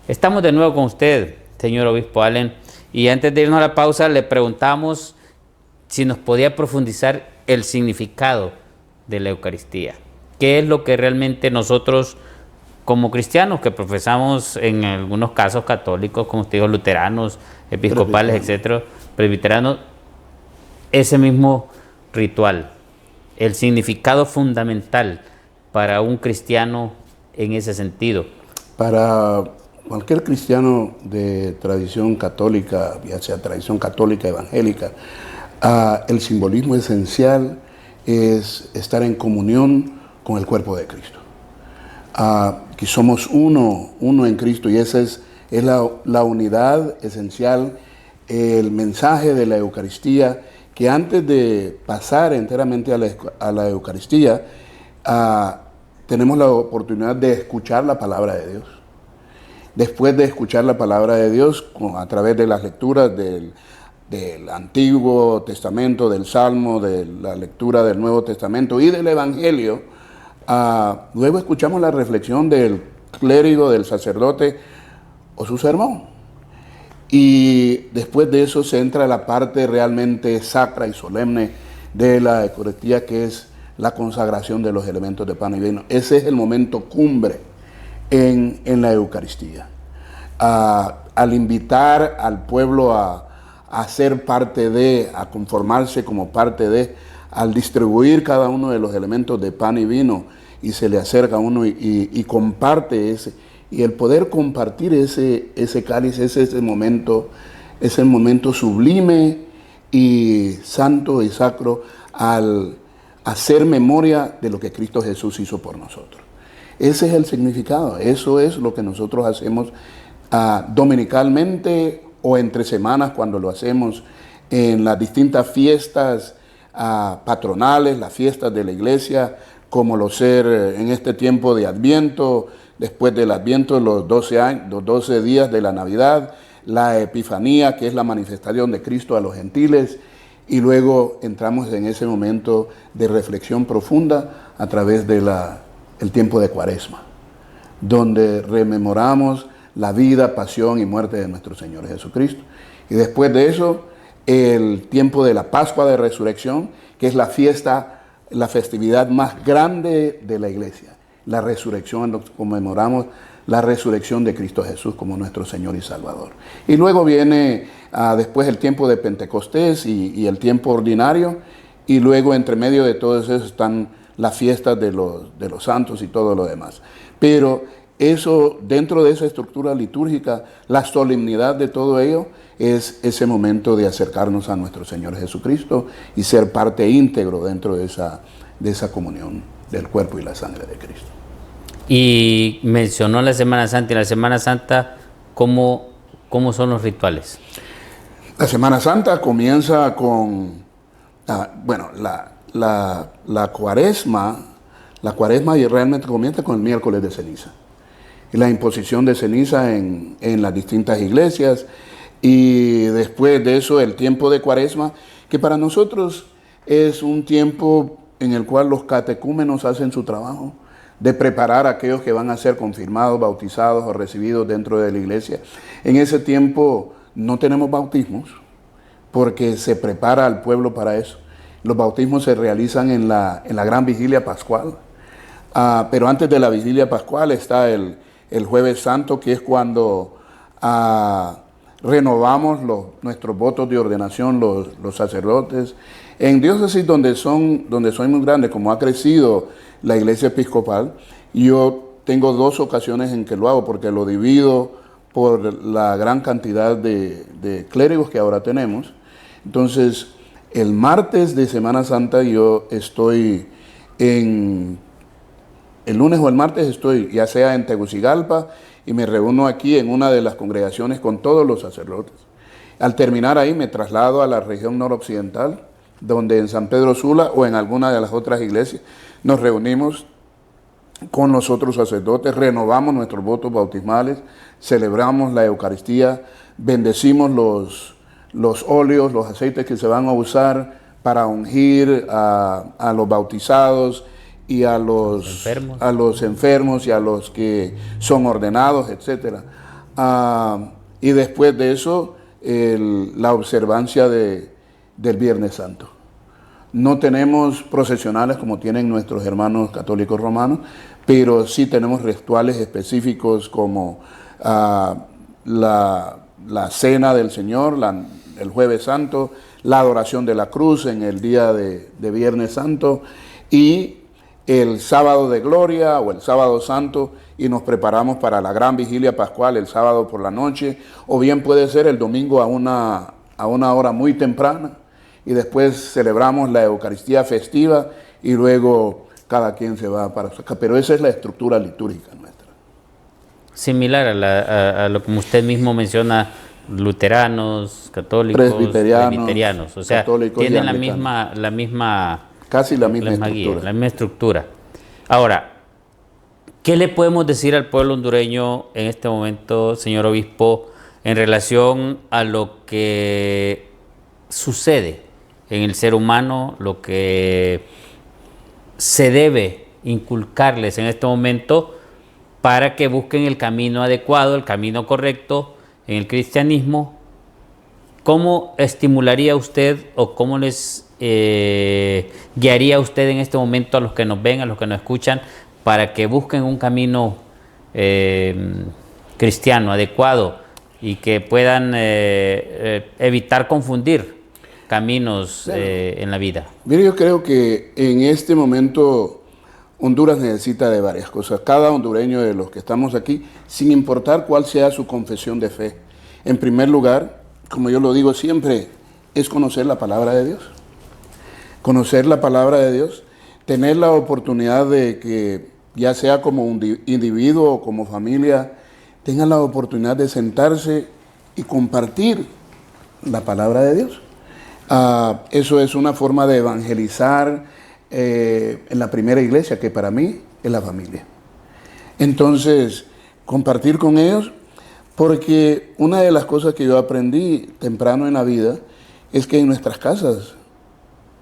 Estamos de nuevo con usted, señor obispo Allen, y antes de irnos a la pausa le preguntamos si nos podía profundizar el significado de la Eucaristía. ¿Qué es lo que realmente nosotros, como cristianos que profesamos en algunos casos católicos, como usted dijo, luteranos, episcopales, etcétera, presbiteranos, ese mismo ritual, el significado fundamental para un cristiano en ese sentido? Para cualquier cristiano de tradición católica, ya sea tradición católica, evangélica, el simbolismo esencial es estar en comunión con el cuerpo de Cristo. Que somos uno en Cristo, y esa es la unidad esencial, el mensaje de la Eucaristía, que antes de pasar enteramente a la Eucaristía, tenemos la oportunidad de escuchar la palabra de Dios. Después de escuchar la palabra de Dios, a través de las lecturas del Antiguo Testamento, del Salmo, de la lectura del Nuevo Testamento y del Evangelio, luego escuchamos la reflexión del clérigo, del sacerdote o su sermón. Y después de eso se entra la parte realmente sacra y solemne de la Eucaristía, que es la consagración de los elementos de pan y vino. Ese es el momento cumbre en la Eucaristía. Al invitar al pueblo a ser parte de, a conformarse como parte de, al distribuir cada uno de los elementos de pan y vino, y se le acerca a uno y comparte ese, y el poder compartir ese cáliz, ese es el momento sublime y santo y sacro al hacer memoria de lo que Cristo Jesús hizo por nosotros. Ese es el significado, eso es lo que nosotros hacemos dominicalmente o entre semanas cuando lo hacemos en las distintas fiestas patronales, las fiestas de la iglesia, como lo ser en este tiempo de Adviento, después del Adviento, los 12 días de la Navidad, la Epifanía, que es la manifestación de Cristo a los gentiles, y luego entramos en ese momento de reflexión profunda a través de el tiempo de Cuaresma, donde rememoramos la vida, pasión y muerte de nuestro Señor Jesucristo. Y después de eso, el tiempo de la Pascua de Resurrección, que es la fiesta, la festividad más grande de la iglesia. La resurrección, conmemoramos la resurrección de Cristo Jesús como nuestro Señor y Salvador. Y luego viene después el tiempo de Pentecostés y el tiempo ordinario, y luego entre medio de todo eso están las fiestas de los santos y todo lo demás. Pero eso, dentro de esa estructura litúrgica, la solemnidad de todo ello es ese momento de acercarnos a nuestro Señor Jesucristo y ser parte íntegro dentro de esa comunión del cuerpo y la sangre de Cristo. Y mencionó la Semana Santa, y la Semana Santa, ¿cómo son los rituales? La Semana Santa comienza con, la Cuaresma y realmente comienza con el miércoles de ceniza. Y la imposición de ceniza en las distintas iglesias, y después de eso el tiempo de Cuaresma, que para nosotros es un tiempo en el cual los catecúmenos hacen su trabajo de preparar a aquellos que van a ser confirmados, bautizados o recibidos dentro de la iglesia. En ese tiempo no tenemos bautismos porque se prepara al pueblo para eso. Los bautismos se realizan en la gran vigilia pascual. Pero antes de la vigilia pascual está el Jueves Santo, que es cuando renovamos nuestros votos de ordenación, los sacerdotes. En diócesis donde son muy grandes, como ha crecido la iglesia episcopal, yo tengo 2 ocasiones en que lo hago, porque lo divido por la gran cantidad de clérigos que ahora tenemos. Entonces, el martes de Semana Santa yo estoy el lunes o el martes estoy ya sea en Tegucigalpa, y me reúno aquí en una de las congregaciones con todos los sacerdotes. Al terminar ahí me traslado a la región noroccidental, donde en San Pedro Sula o en alguna de las otras iglesias nos reunimos con los otros sacerdotes, renovamos nuestros votos bautismales, celebramos la Eucaristía, bendecimos los óleos, los aceites que se van a usar para ungir a los bautizados y a los enfermos y a los que son ordenados, etc. Y después de eso, la observancia del Viernes Santo. No tenemos procesionales como tienen nuestros hermanos católicos romanos, pero sí tenemos rituales específicos como la cena del Señor, el Jueves Santo, la adoración de la cruz en el día de Viernes Santo, y el sábado de gloria o el sábado santo, y nos preparamos para la gran vigilia pascual el sábado por la noche, o bien puede ser el domingo a una hora muy temprana, y después celebramos la Eucaristía festiva y luego cada quien se va para su casa. Pero esa es la estructura litúrgica nuestra. Similar a lo como usted mismo menciona, luteranos, católicos, presbiterianos, o sea, tienen la misma casi la misma estructura. La misma estructura. Ahora, ¿qué le podemos decir al pueblo hondureño en este momento, señor obispo, en relación a lo que sucede en el ser humano, lo que se debe inculcarles en este momento para que busquen el camino adecuado, el camino correcto en el cristianismo, ¿cómo estimularía usted o cómo les guiaría usted en este momento a los que nos ven, a los que nos escuchan, para que busquen un camino cristiano adecuado y que puedan evitar confundir caminos en la vida? Mire, yo creo que en este momento Honduras necesita de varias cosas. Cada hondureño de los que estamos aquí, sin importar cuál sea su confesión de fe. En primer lugar, como yo lo digo siempre, es conocer la palabra de Dios. Conocer la palabra de Dios, tener la oportunidad de que, ya sea como un individuo o como familia, tengan la oportunidad de sentarse y compartir la palabra de Dios. Eso es una forma de evangelizar en la primera iglesia, que para mí es la familia. Entonces, compartir con ellos, porque una de las cosas que yo aprendí temprano en la vida es que en nuestras casas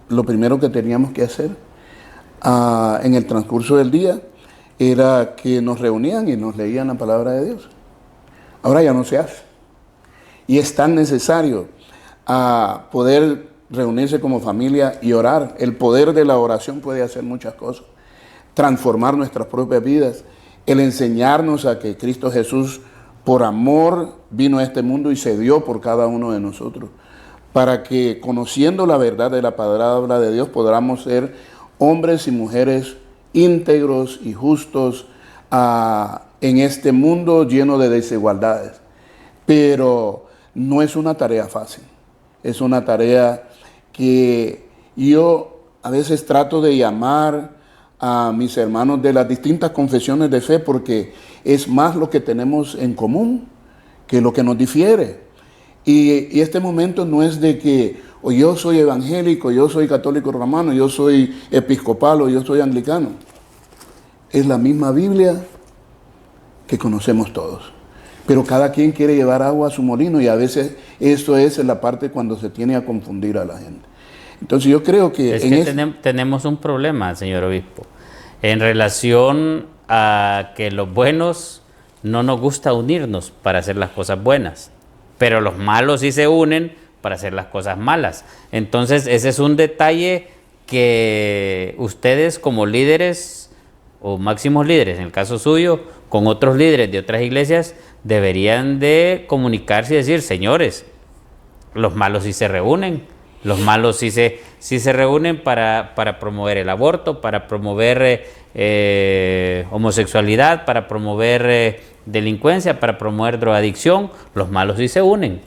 lo primero que teníamos que hacer en el transcurso del día era que nos reunían y nos leían la palabra de Dios. Ahora ya no se hace. Y es tan necesario poder reunirse como familia y orar. El poder de la oración puede hacer muchas cosas. Transformar nuestras propias vidas. El enseñarnos a que Cristo Jesús, por amor, vino a este mundo y se dio por cada uno de nosotros. Para que, conociendo la verdad de la palabra de Dios, podamos ser hombres y mujeres íntegros y justos en este mundo lleno de desigualdades. Pero no es una tarea fácil. Es una tarea que yo a veces trato de llamar a mis hermanos de las distintas confesiones de fe, porque es más lo que tenemos en común que lo que nos difiere. Y este momento no es de que o yo soy evangélico, yo soy católico romano, yo soy episcopal o yo soy anglicano. Es la misma Biblia que conocemos todos. Pero cada quien quiere llevar agua a su molino, y a veces esto es la parte cuando se tiene a confundir a la gente. Entonces yo creo que... tenemos un problema, señor obispo, en relación a que los buenos no nos gusta unirnos para hacer las cosas buenas, pero los malos sí se unen para hacer las cosas malas. Entonces ese es un detalle que ustedes como líderes o máximos líderes, en el caso suyo, con otros líderes de otras iglesias, deberían de comunicarse y decir: señores, los malos sí se reúnen, los malos sí se reúnen para promover el aborto, para promover homosexualidad, para promover delincuencia, para promover drogadicción. Los malos sí se unen.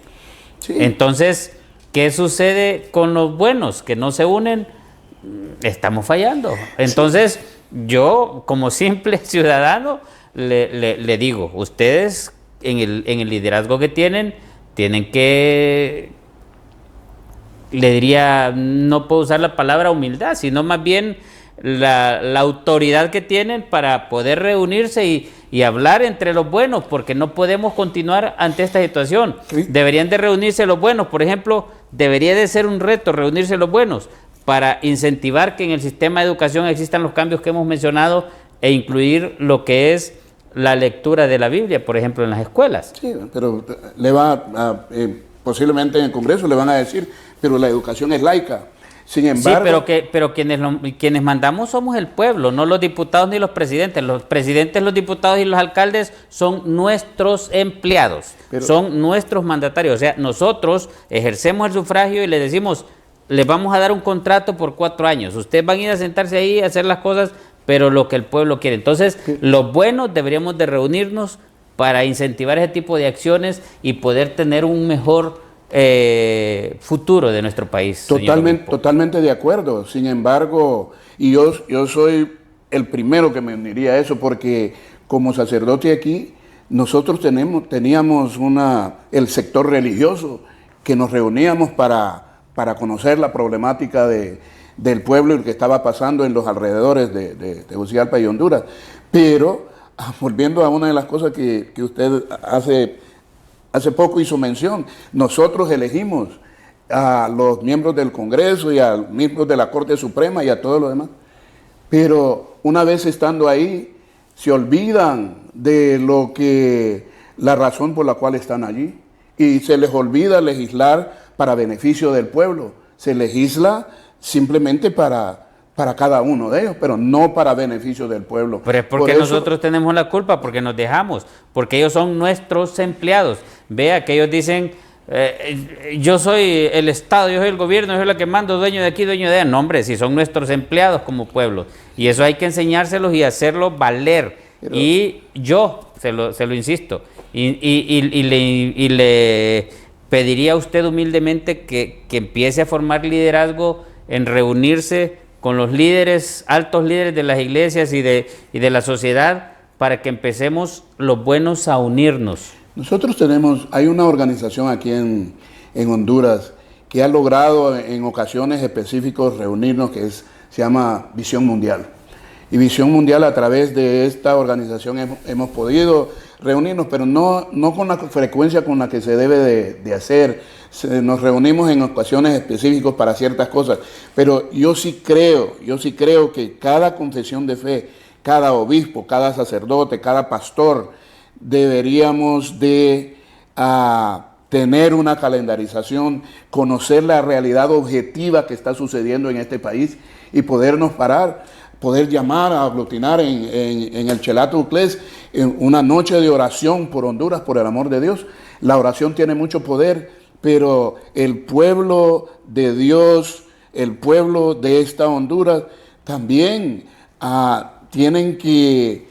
Sí. Entonces, ¿qué sucede con los buenos que no se unen? Estamos fallando. Entonces, sí, yo como simple ciudadano le digo, ustedes en el liderazgo que tienen que, le diría, no puedo usar la palabra humildad, sino más bien la autoridad que tienen para poder reunirse y hablar entre los buenos, porque no podemos continuar ante esta situación. Sí. Deberían de reunirse los buenos, por ejemplo, debería de ser un reto reunirse los buenos para incentivar que en el sistema de educación existan los cambios que hemos mencionado e incluir lo que es la lectura de la Biblia, por ejemplo, en las escuelas. Sí, pero posiblemente en el Congreso le van a decir, pero la educación es laica. Sin embargo... Sí, pero quienes mandamos somos el pueblo, no los diputados ni los presidentes. Los presidentes, los diputados y los alcaldes son nuestros empleados, son nuestros mandatarios. O sea, nosotros ejercemos el sufragio y les decimos, les vamos a dar un contrato por 4 años. Ustedes van a ir a sentarse ahí a hacer las cosas, pero lo que el pueblo quiere. Entonces, sí, los buenos deberíamos de reunirnos para incentivar ese tipo de acciones y poder tener un mejor futuro de nuestro país. Totalmente de acuerdo. Sin embargo, y yo soy el primero que me uniría a eso, porque como sacerdote aquí, nosotros teníamos el sector religioso que nos reuníamos para conocer la problemática del pueblo y lo que estaba pasando en los alrededores de Tegucigalpa y Honduras. Pero, volviendo a una de las cosas que usted hace poco hizo mención, nosotros elegimos a los miembros del Congreso y a los miembros de la Corte Suprema y a todo lo demás. Pero una vez estando ahí, se olvidan de la razón por la cual están allí, y se les olvida legislar para beneficio del pueblo, se legisla simplemente para cada uno de ellos, pero no para beneficio del pueblo. Pero es porque nosotros tenemos la culpa, porque nos dejamos, porque ellos son nuestros empleados. Vea que ellos dicen, yo soy el Estado, yo soy el gobierno, yo soy la que mando, dueño de aquí, dueño de allá. No, hombre, si son nuestros empleados como pueblo. Y eso hay que enseñárselos y hacerlo valer. Pero, y yo, se lo insisto, y le pediría a usted humildemente que empiece a formar liderazgo en reunirse con los líderes, altos líderes de las iglesias y de la sociedad, para que empecemos los buenos a unirnos. Nosotros hay una organización aquí en Honduras que ha logrado en ocasiones específicas reunirnos, se llama Visión Mundial. Y Visión Mundial, a través de esta organización hemos podido reunirnos, pero no con la frecuencia con la que se debe de hacer. Nos reunimos en ocasiones específicas para ciertas cosas, pero yo sí creo que cada confesión de fe, cada obispo, cada sacerdote, cada pastor, deberíamos de tener una calendarización, conocer la realidad objetiva que está sucediendo en este país y podernos parar, poder llamar a aglutinar en el Chelato Uclés en una noche de oración por Honduras, por el amor de Dios. La oración tiene mucho poder, pero el pueblo de Dios, el pueblo de esta Honduras, también tienen que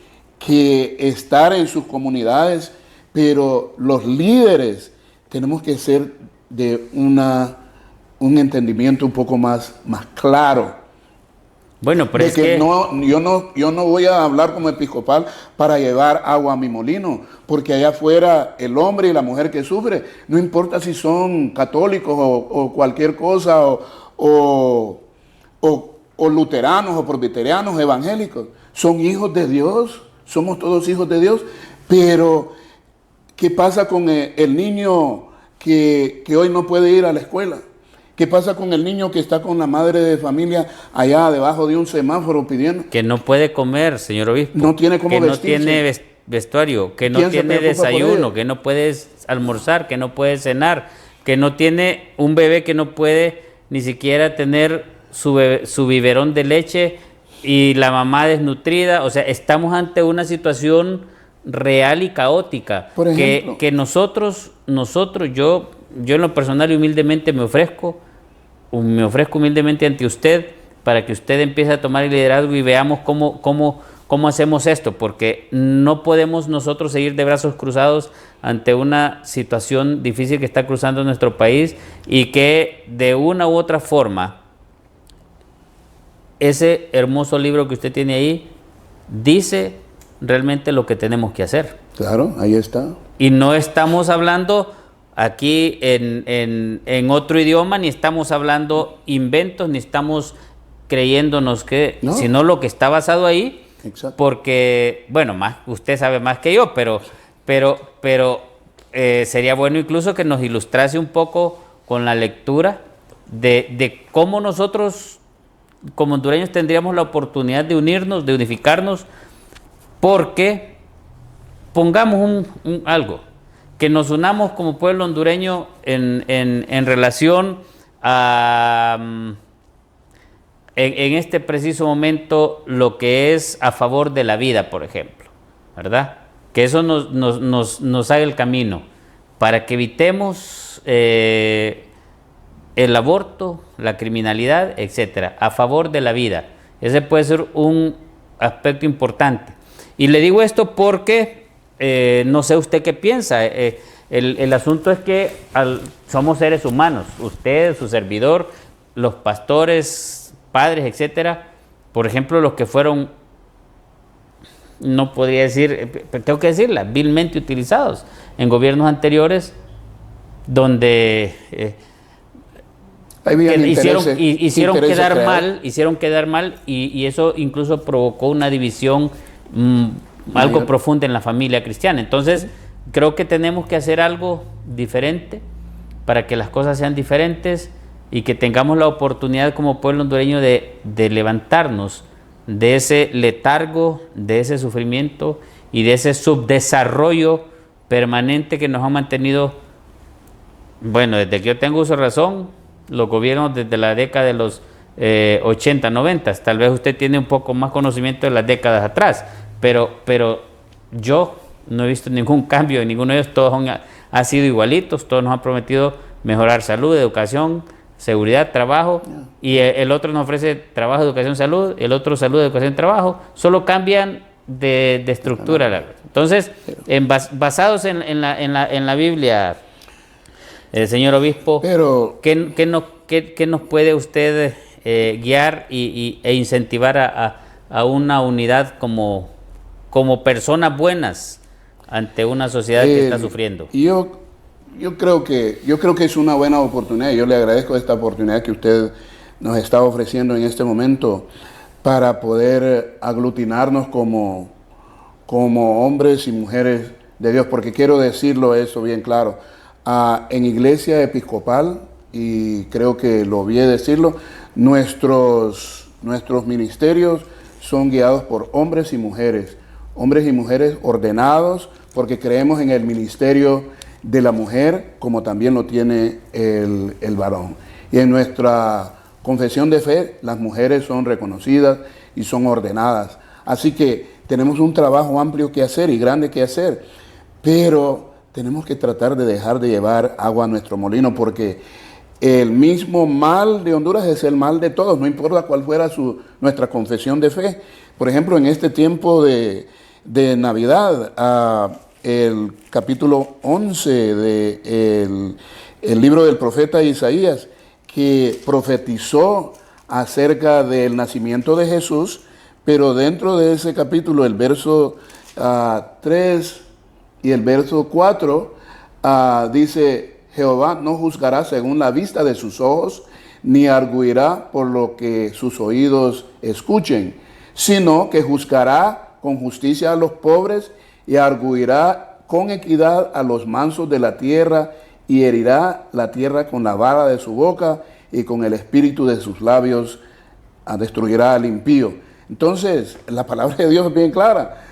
estar en sus comunidades, pero los líderes tenemos que ser de un entendimiento un poco más claro. Bueno, pero es que yo no voy a hablar como episcopal para llevar agua a mi molino, porque allá afuera el hombre y la mujer que sufre, no importa si son católicos o cualquier cosa, o luteranos o presbiterianos, evangélicos, son hijos de Dios, somos todos hijos de Dios. Pero ¿qué pasa con el niño que hoy no puede ir a la escuela? ¿Qué pasa con el niño que está con la madre de familia allá debajo de un semáforo pidiendo? Que no puede comer, señor obispo. No tiene cómo vestirse. Que no tiene vestuario, que no tiene desayuno, que no puede almorzar, que no puede cenar, que no tiene un bebé que no puede ni siquiera tener su biberón de leche y la mamá desnutrida. O sea, estamos ante una situación real y caótica. Por ejemplo, que nosotros, yo en lo personal y humildemente me ofrezco humildemente ante usted para que usted empiece a tomar el liderazgo y veamos cómo hacemos esto, porque no podemos nosotros seguir de brazos cruzados ante una situación difícil que está cruzando nuestro país, y que de una u otra forma ese hermoso libro que usted tiene ahí dice realmente lo que tenemos que hacer. Claro, ahí está. Y no estamos hablando aquí en otro idioma, ni estamos hablando inventos, ni estamos creyéndonos que, no, sino lo que está basado ahí. Exacto. Porque, bueno, usted sabe más que yo, pero sería bueno incluso que nos ilustrase un poco con la lectura de cómo nosotros como hondureños tendríamos la oportunidad de unirnos, de unificarnos, porque pongamos algo, que nos unamos como pueblo hondureño en relación a en este preciso momento lo que es a favor de la vida, por ejemplo, ¿verdad? Que eso nos haga el camino para que evitemos el aborto, la criminalidad, etcétera, a favor de la vida. Ese puede ser un aspecto importante. Y le digo esto porque no sé usted qué piensa. El asunto es que somos seres humanos, usted, su servidor, los pastores, padres, etcétera. Por ejemplo, los que fueron, no podría decir, pero tengo que decirla, vilmente utilizados en gobiernos anteriores, donde hicieron quedar mal y eso incluso provocó una división algo profunda en la familia cristiana. Entonces, creo que tenemos que hacer algo diferente para que las cosas sean diferentes y que tengamos la oportunidad como pueblo hondureño de levantarnos de ese letargo, de ese sufrimiento y de ese subdesarrollo permanente que nos ha mantenido Bueno, desde que yo tengo uso de razón, los gobiernos desde la década de los 80, 90, tal vez usted tiene un poco más conocimiento de las décadas atrás, pero yo no he visto ningún cambio en ninguno de ellos, todos han sido igualitos, todos nos han prometido mejorar salud, educación, seguridad, trabajo, y el otro nos ofrece trabajo, educación, salud, el otro salud, educación, trabajo, solo cambian de estructura. Entonces, basados en la Biblia, señor obispo, Pero ¿qué nos puede usted guiar e incentivar a una unidad como personas buenas ante una sociedad que está sufriendo? yo creo que es una buena oportunidad. Yo le agradezco esta oportunidad que usted nos está ofreciendo en este momento para poder aglutinarnos como hombres y mujeres de Dios, porque quiero decirlo eso bien claro. En Iglesia Episcopal, y creo que lo vi decirlo, nuestros ministerios son guiados por hombres y mujeres ordenados, porque creemos en el ministerio de la mujer como también lo tiene el varón. Y en nuestra confesión de fe, las mujeres son reconocidas y son ordenadas. Así que tenemos un trabajo amplio que hacer y grande que hacer, pero tenemos que tratar de dejar de llevar agua a nuestro molino, porque el mismo mal de Honduras es el mal de todos, no importa cuál fuera nuestra confesión de fe. Por ejemplo, en este tiempo de Navidad, el capítulo 11 del libro del profeta Isaías, que profetizó acerca del nacimiento de Jesús, pero dentro de ese capítulo, el verso 3 y el verso 4, dice: Jehová no juzgará según la vista de sus ojos, ni arguirá por lo que sus oídos escuchen, sino que juzgará con justicia a los pobres y arguirá con equidad a los mansos de la tierra, y herirá la tierra con la vara de su boca, y con el espíritu de sus labios destruirá al impío. Entonces, la palabra de Dios es bien clara.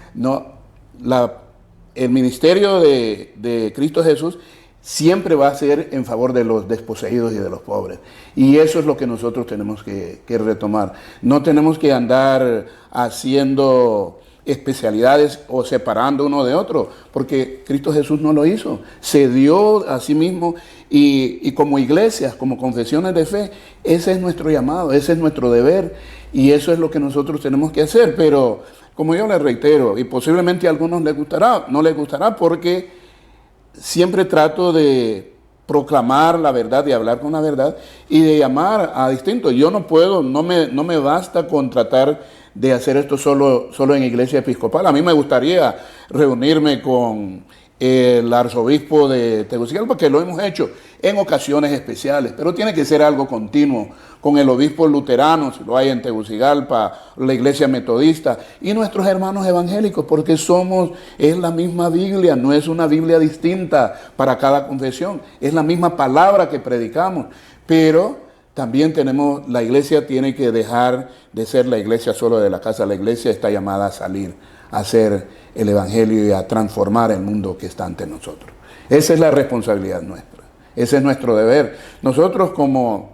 El ministerio de Cristo Jesús siempre va a ser en favor de los desposeídos y de los pobres. Y eso es lo que nosotros tenemos que retomar. No tenemos que andar haciendo especialidades o separando uno de otro, porque Cristo Jesús no lo hizo. Se dio a sí mismo, y como iglesias, como confesiones de fe, ese es nuestro llamado, ese es nuestro deber, y eso es lo que nosotros tenemos que hacer. Pero como yo les reitero, y posiblemente a algunos no les gustará, porque siempre trato de proclamar la verdad y hablar con la verdad y de llamar a distintos. Yo no puedo, no me basta con tratar de hacer esto solo en Iglesia Episcopal. A mí me gustaría reunirme con el arzobispo de Tegucigalpa, que lo hemos hecho en ocasiones especiales, pero tiene que ser algo continuo, con el obispo luterano, si lo hay en Tegucigalpa, la Iglesia Metodista, y nuestros hermanos evangélicos, porque es la misma Biblia, no es una Biblia distinta para cada confesión, es la misma palabra que predicamos, pero también la iglesia tiene que dejar de ser la iglesia solo de la casa. La iglesia está llamada a salir, a hacer el evangelio y a transformar el mundo que está ante nosotros. Esa es la responsabilidad nuestra, ese es nuestro deber. Nosotros como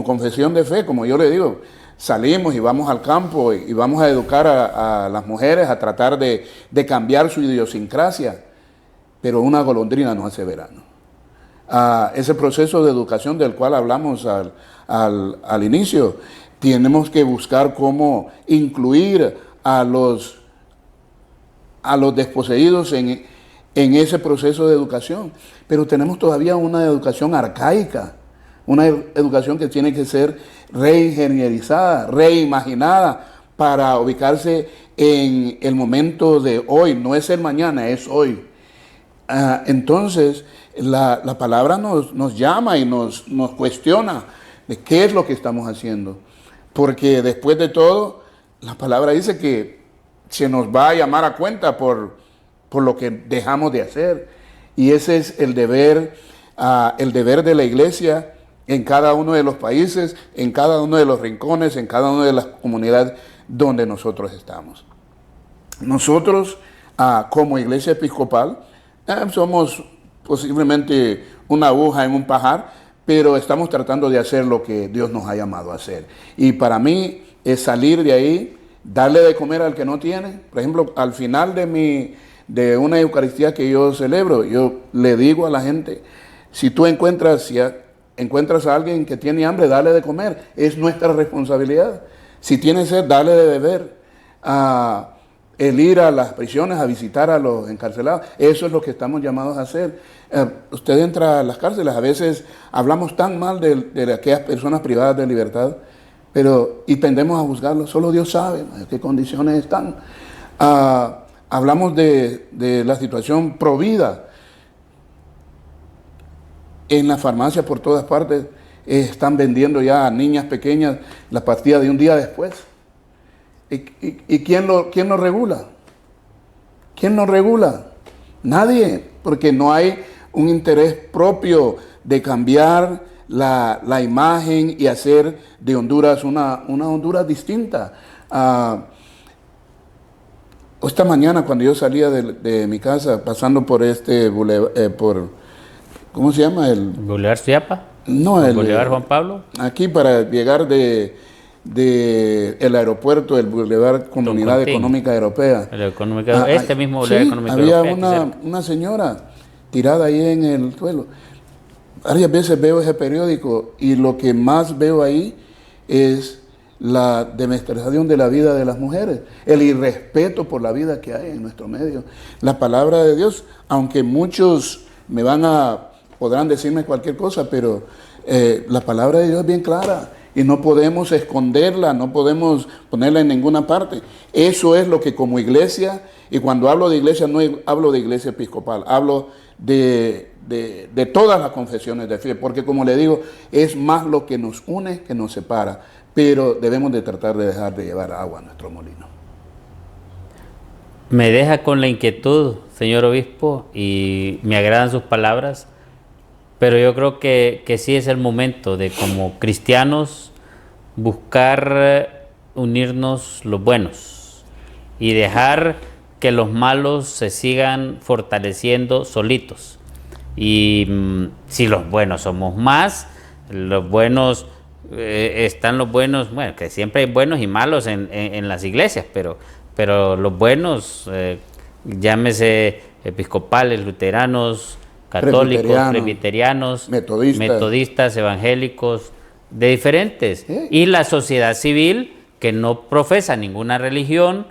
confesión de fe, como yo le digo, salimos y vamos al campo y vamos a educar a las mujeres, a tratar de cambiar su idiosincrasia, pero una golondrina no hace verano. Ese proceso de educación del cual hablamos al inicio, tenemos que buscar cómo incluir a los desposeídos en ese proceso de educación. Pero tenemos todavía una educación arcaica, una educación que tiene que ser reingenierizada, reimaginada para ubicarse en el momento de hoy. No es el mañana, es hoy. Entonces, la palabra nos llama y nos cuestiona de qué es lo que estamos haciendo. Porque después de todo, la palabra dice que se nos va a llamar a cuenta por lo que dejamos de hacer. Y ese es el deber de la iglesia en cada uno de los países, en cada uno de los rincones, en cada una de las comunidades donde nosotros estamos. Nosotros, como iglesia episcopal, somos posiblemente una aguja en un pajar, pero estamos tratando de hacer lo que Dios nos ha llamado a hacer. Y para mí es salir de ahí, darle de comer al que no tiene. Por ejemplo, al final de una Eucaristía que yo celebro, yo le digo a la gente, si tú encuentras a alguien que tiene hambre, dale de comer. Es nuestra responsabilidad. Si tiene sed, dale de beber. El ir a las prisiones a visitar a los encarcelados, eso es lo que estamos llamados a hacer. Usted entra a las cárceles, a veces hablamos tan mal de aquellas personas privadas de libertad, y tendemos a juzgarlos. Solo Dios sabe en qué condiciones están. Hablamos de la situación provida. En la farmacia por todas partes están vendiendo ya a niñas pequeñas la pastilla de un día después. ¿Y quién lo regula? ¿Quién lo regula? Nadie, porque no hay un interés propio de cambiar la imagen y hacer de Honduras una Honduras distinta. Esta mañana cuando yo salía de mi casa, pasando por ¿cómo se llama? ¿El Boulevard Chiapa? No, ¿El Boulevard Juan Pablo? Aquí para llegar de el aeropuerto, el Boulevard Comunidad Económica Europea. Este mismo Boulevard Económico había Europea. una señora tirada ahí en el suelo. Varias veces veo ese periódico y lo que más veo ahí es la demestración de la vida de las mujeres, el irrespeto por la vida que hay en nuestro medio. La palabra de Dios, aunque muchos podrán decirme cualquier cosa, pero la palabra de Dios es bien clara y no podemos esconderla, no podemos ponerla en ninguna parte. Eso es lo que como iglesia, y cuando hablo de iglesia no hablo de iglesia episcopal, hablo de todas las confesiones de fe, porque como le digo, es más lo que nos une que nos separa, pero debemos de tratar de dejar de llevar agua a nuestro molino. Me deja con la inquietud, señor obispo, y me agradan sus palabras, pero yo creo que sí es el momento de, como cristianos, buscar unirnos los buenos y dejar que los malos se sigan fortaleciendo solitos. Y si los buenos somos más, los buenos están los buenos, bueno, que siempre hay buenos y malos en las iglesias, pero los buenos, llámese episcopales, luteranos, católicos, presbiterianos, metodistas, evangélicos, de diferentes. ¿Sí? Y la sociedad civil, que no profesa ninguna religión,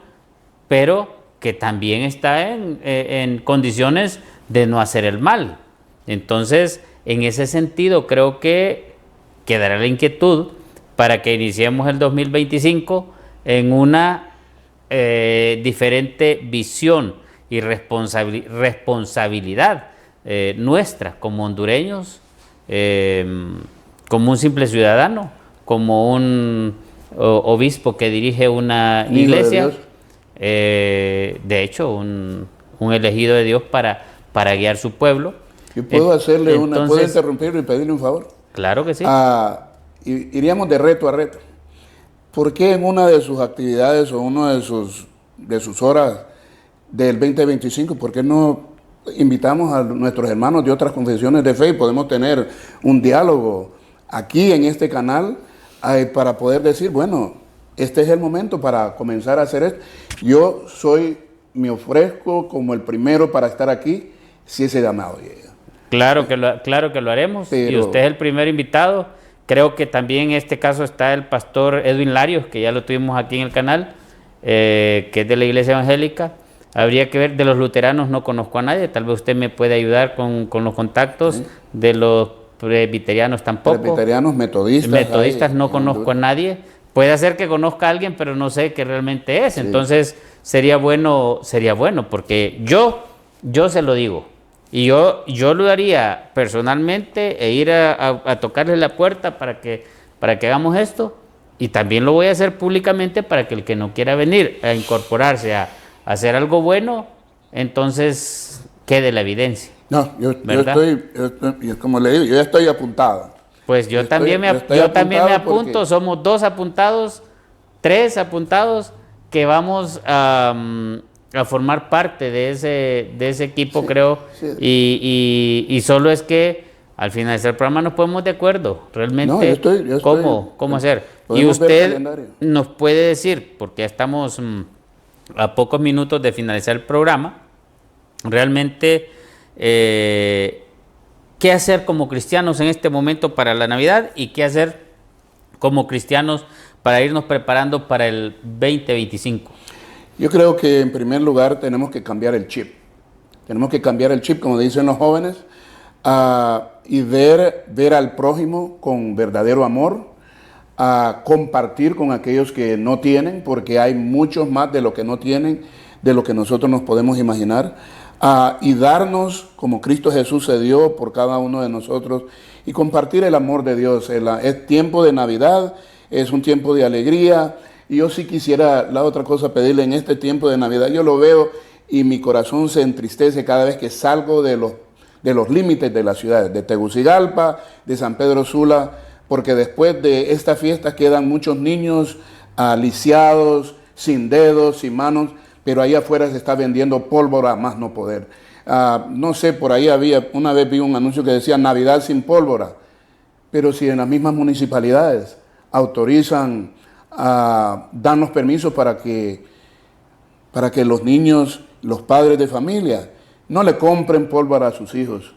pero que también está en condiciones de no hacer el mal. Entonces, en ese sentido, creo que quedará la inquietud para que iniciemos el 2025 en una diferente visión y responsabilidad nuestra como hondureños, como un simple ciudadano, como un obispo que dirige una iglesia, de hecho un elegido de Dios para guiar su pueblo. Yo puedo puedo interrumpirlo y pedirle un favor. Claro que sí. Iríamos de reto a reto. ¿Por qué en una de sus actividades o una de sus horas del 2025, por qué no invitamos a nuestros hermanos de otras confesiones de fe y podemos tener un diálogo aquí en este canal para poder decir, bueno, este es el momento para comenzar a hacer esto? Yo me ofrezco como el primero para estar aquí si ese llamado llega. Claro que lo haremos, y usted es el primer invitado. Creo que también en este caso está el pastor Edwin Larios, que ya lo tuvimos aquí en el canal, que es de la iglesia evangélica. Habría que ver, de los luteranos no conozco a nadie, tal vez usted me puede ayudar con los contactos. Sí. De los presbiterianos tampoco. Presbiterianos, metodistas no conozco a nadie. Puede ser que conozca a alguien, pero no sé qué realmente es. Sí. Entonces sería bueno, porque yo se lo digo. Y yo lo haría personalmente, ir a tocarle la puerta para que hagamos esto, y también lo voy a hacer públicamente para que el que no quiera venir a incorporarse a hacer algo bueno, entonces quede la evidencia. No, yo estoy, como le digo, yo ya estoy apuntado. Pues yo también me apunto, porque somos 2 apuntados, 3 apuntados, que vamos a a formar parte de ese equipo, Sí, creo, sí. y solo es que al finalizar el programa nos ponemos de acuerdo, realmente, No, yo estoy, cómo hacer. Y podemos ver el usted calendario. nos puede decir, porque ya estamos a pocos minutos de finalizar el programa, realmente, qué hacer como cristianos en este momento para la Navidad y qué hacer como cristianos para irnos preparando para el 2025. Yo creo que en primer lugar tenemos que cambiar el chip. Tenemos que cambiar el chip, como dicen los jóvenes, y ver al prójimo con verdadero amor, a compartir con aquellos que no tienen, porque hay muchos más de lo que no tienen, de lo que nosotros nos podemos imaginar, y darnos como Cristo Jesús se dio por cada uno de nosotros y compartir el amor de Dios. Es tiempo de Navidad, es un tiempo de alegría, y yo sí quisiera, la otra cosa, pedirle en este tiempo de Navidad, yo lo veo y mi corazón se entristece cada vez que salgo de los límites de la ciudad, de Tegucigalpa, de San Pedro Sula, porque después de esta fiesta quedan muchos niños lisiados, sin dedos, sin manos, pero ahí afuera se está vendiendo pólvora a más no poder. No sé, por ahí una vez vi un anuncio que decía Navidad sin pólvora, pero si en las mismas municipalidades autorizan, dan los permisos para que los niños, los padres de familia, no le compren pólvora a sus hijos.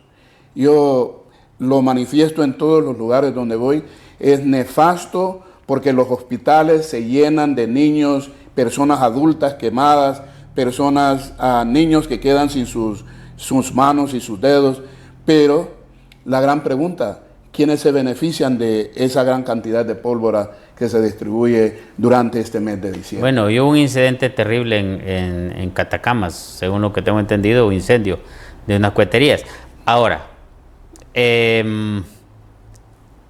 Yo lo manifiesto en todos los lugares donde voy. Es nefasto porque los hospitales se llenan de niños, personas adultas quemadas, niños que quedan sin sus manos y sus dedos. Pero la gran pregunta, ¿quiénes se benefician de esa gran cantidad de pólvora que se distribuye durante este mes de diciembre? Bueno, hubo un incidente terrible en Catacamas, según lo que tengo entendido, un incendio de unas coheterías. Ahora, en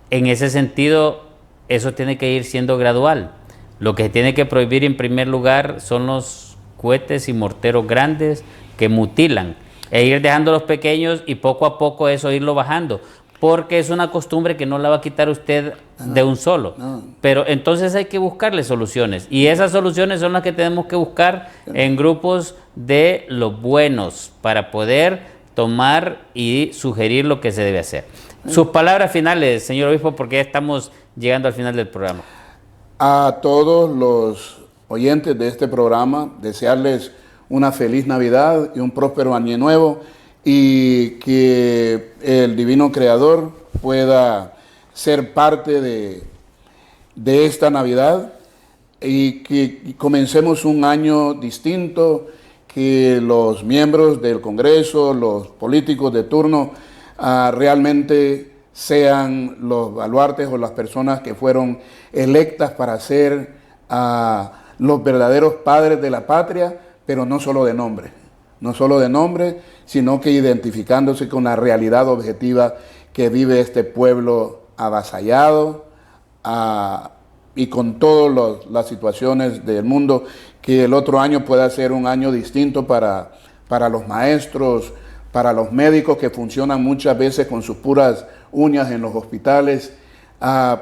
ese sentido, eso tiene que ir siendo gradual. Lo que se tiene que prohibir en primer lugar son los cohetes y morteros grandes que mutilan, e ir dejando los pequeños y poco a poco eso irlo bajando, porque es una costumbre que no la va a quitar usted de un solo. No. Pero entonces hay que buscarle soluciones, y esas soluciones son las que tenemos que buscar en grupos de los buenos para poder tomar y sugerir lo que se debe hacer. Sus palabras finales, señor obispo, porque ya estamos llegando al final del programa. A todos los oyentes de este programa, desearles una feliz Navidad y un próspero año nuevo, y que el Divino Creador pueda ser parte de esta Navidad y que comencemos un año distinto, que los miembros del Congreso, los políticos de turno, realmente sean los baluartes o las personas que fueron electas para ser los verdaderos padres de la patria, pero no solo de nombre. No solo de nombre, sino que identificándose con la realidad objetiva que vive este pueblo avasallado, y con todas las situaciones del mundo, que el otro año pueda ser un año distinto para los maestros, para los médicos que funcionan muchas veces con sus puras uñas en los hospitales,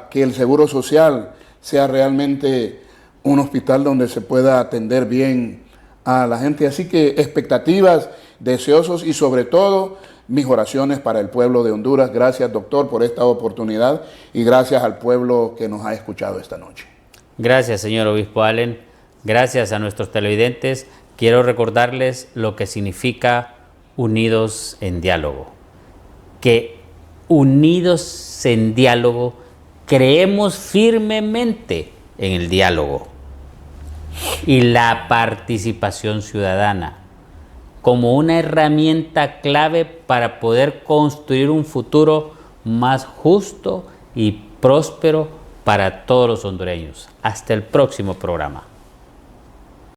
que el Seguro Social sea realmente un hospital donde se pueda atender bien a la gente. Así que expectativas, deseosos, y sobre todo mis oraciones para el pueblo de Honduras. Gracias, doctor, por esta oportunidad, y gracias al pueblo que nos ha escuchado esta noche. Gracias, señor obispo Allen. Gracias a nuestros televidentes. Quiero recordarles lo que significa unidos en diálogo. Que unidos en diálogo creemos firmemente en el diálogo y la participación ciudadana como una herramienta clave para poder construir un futuro más justo y próspero para todos los hondureños. Hasta el próximo programa.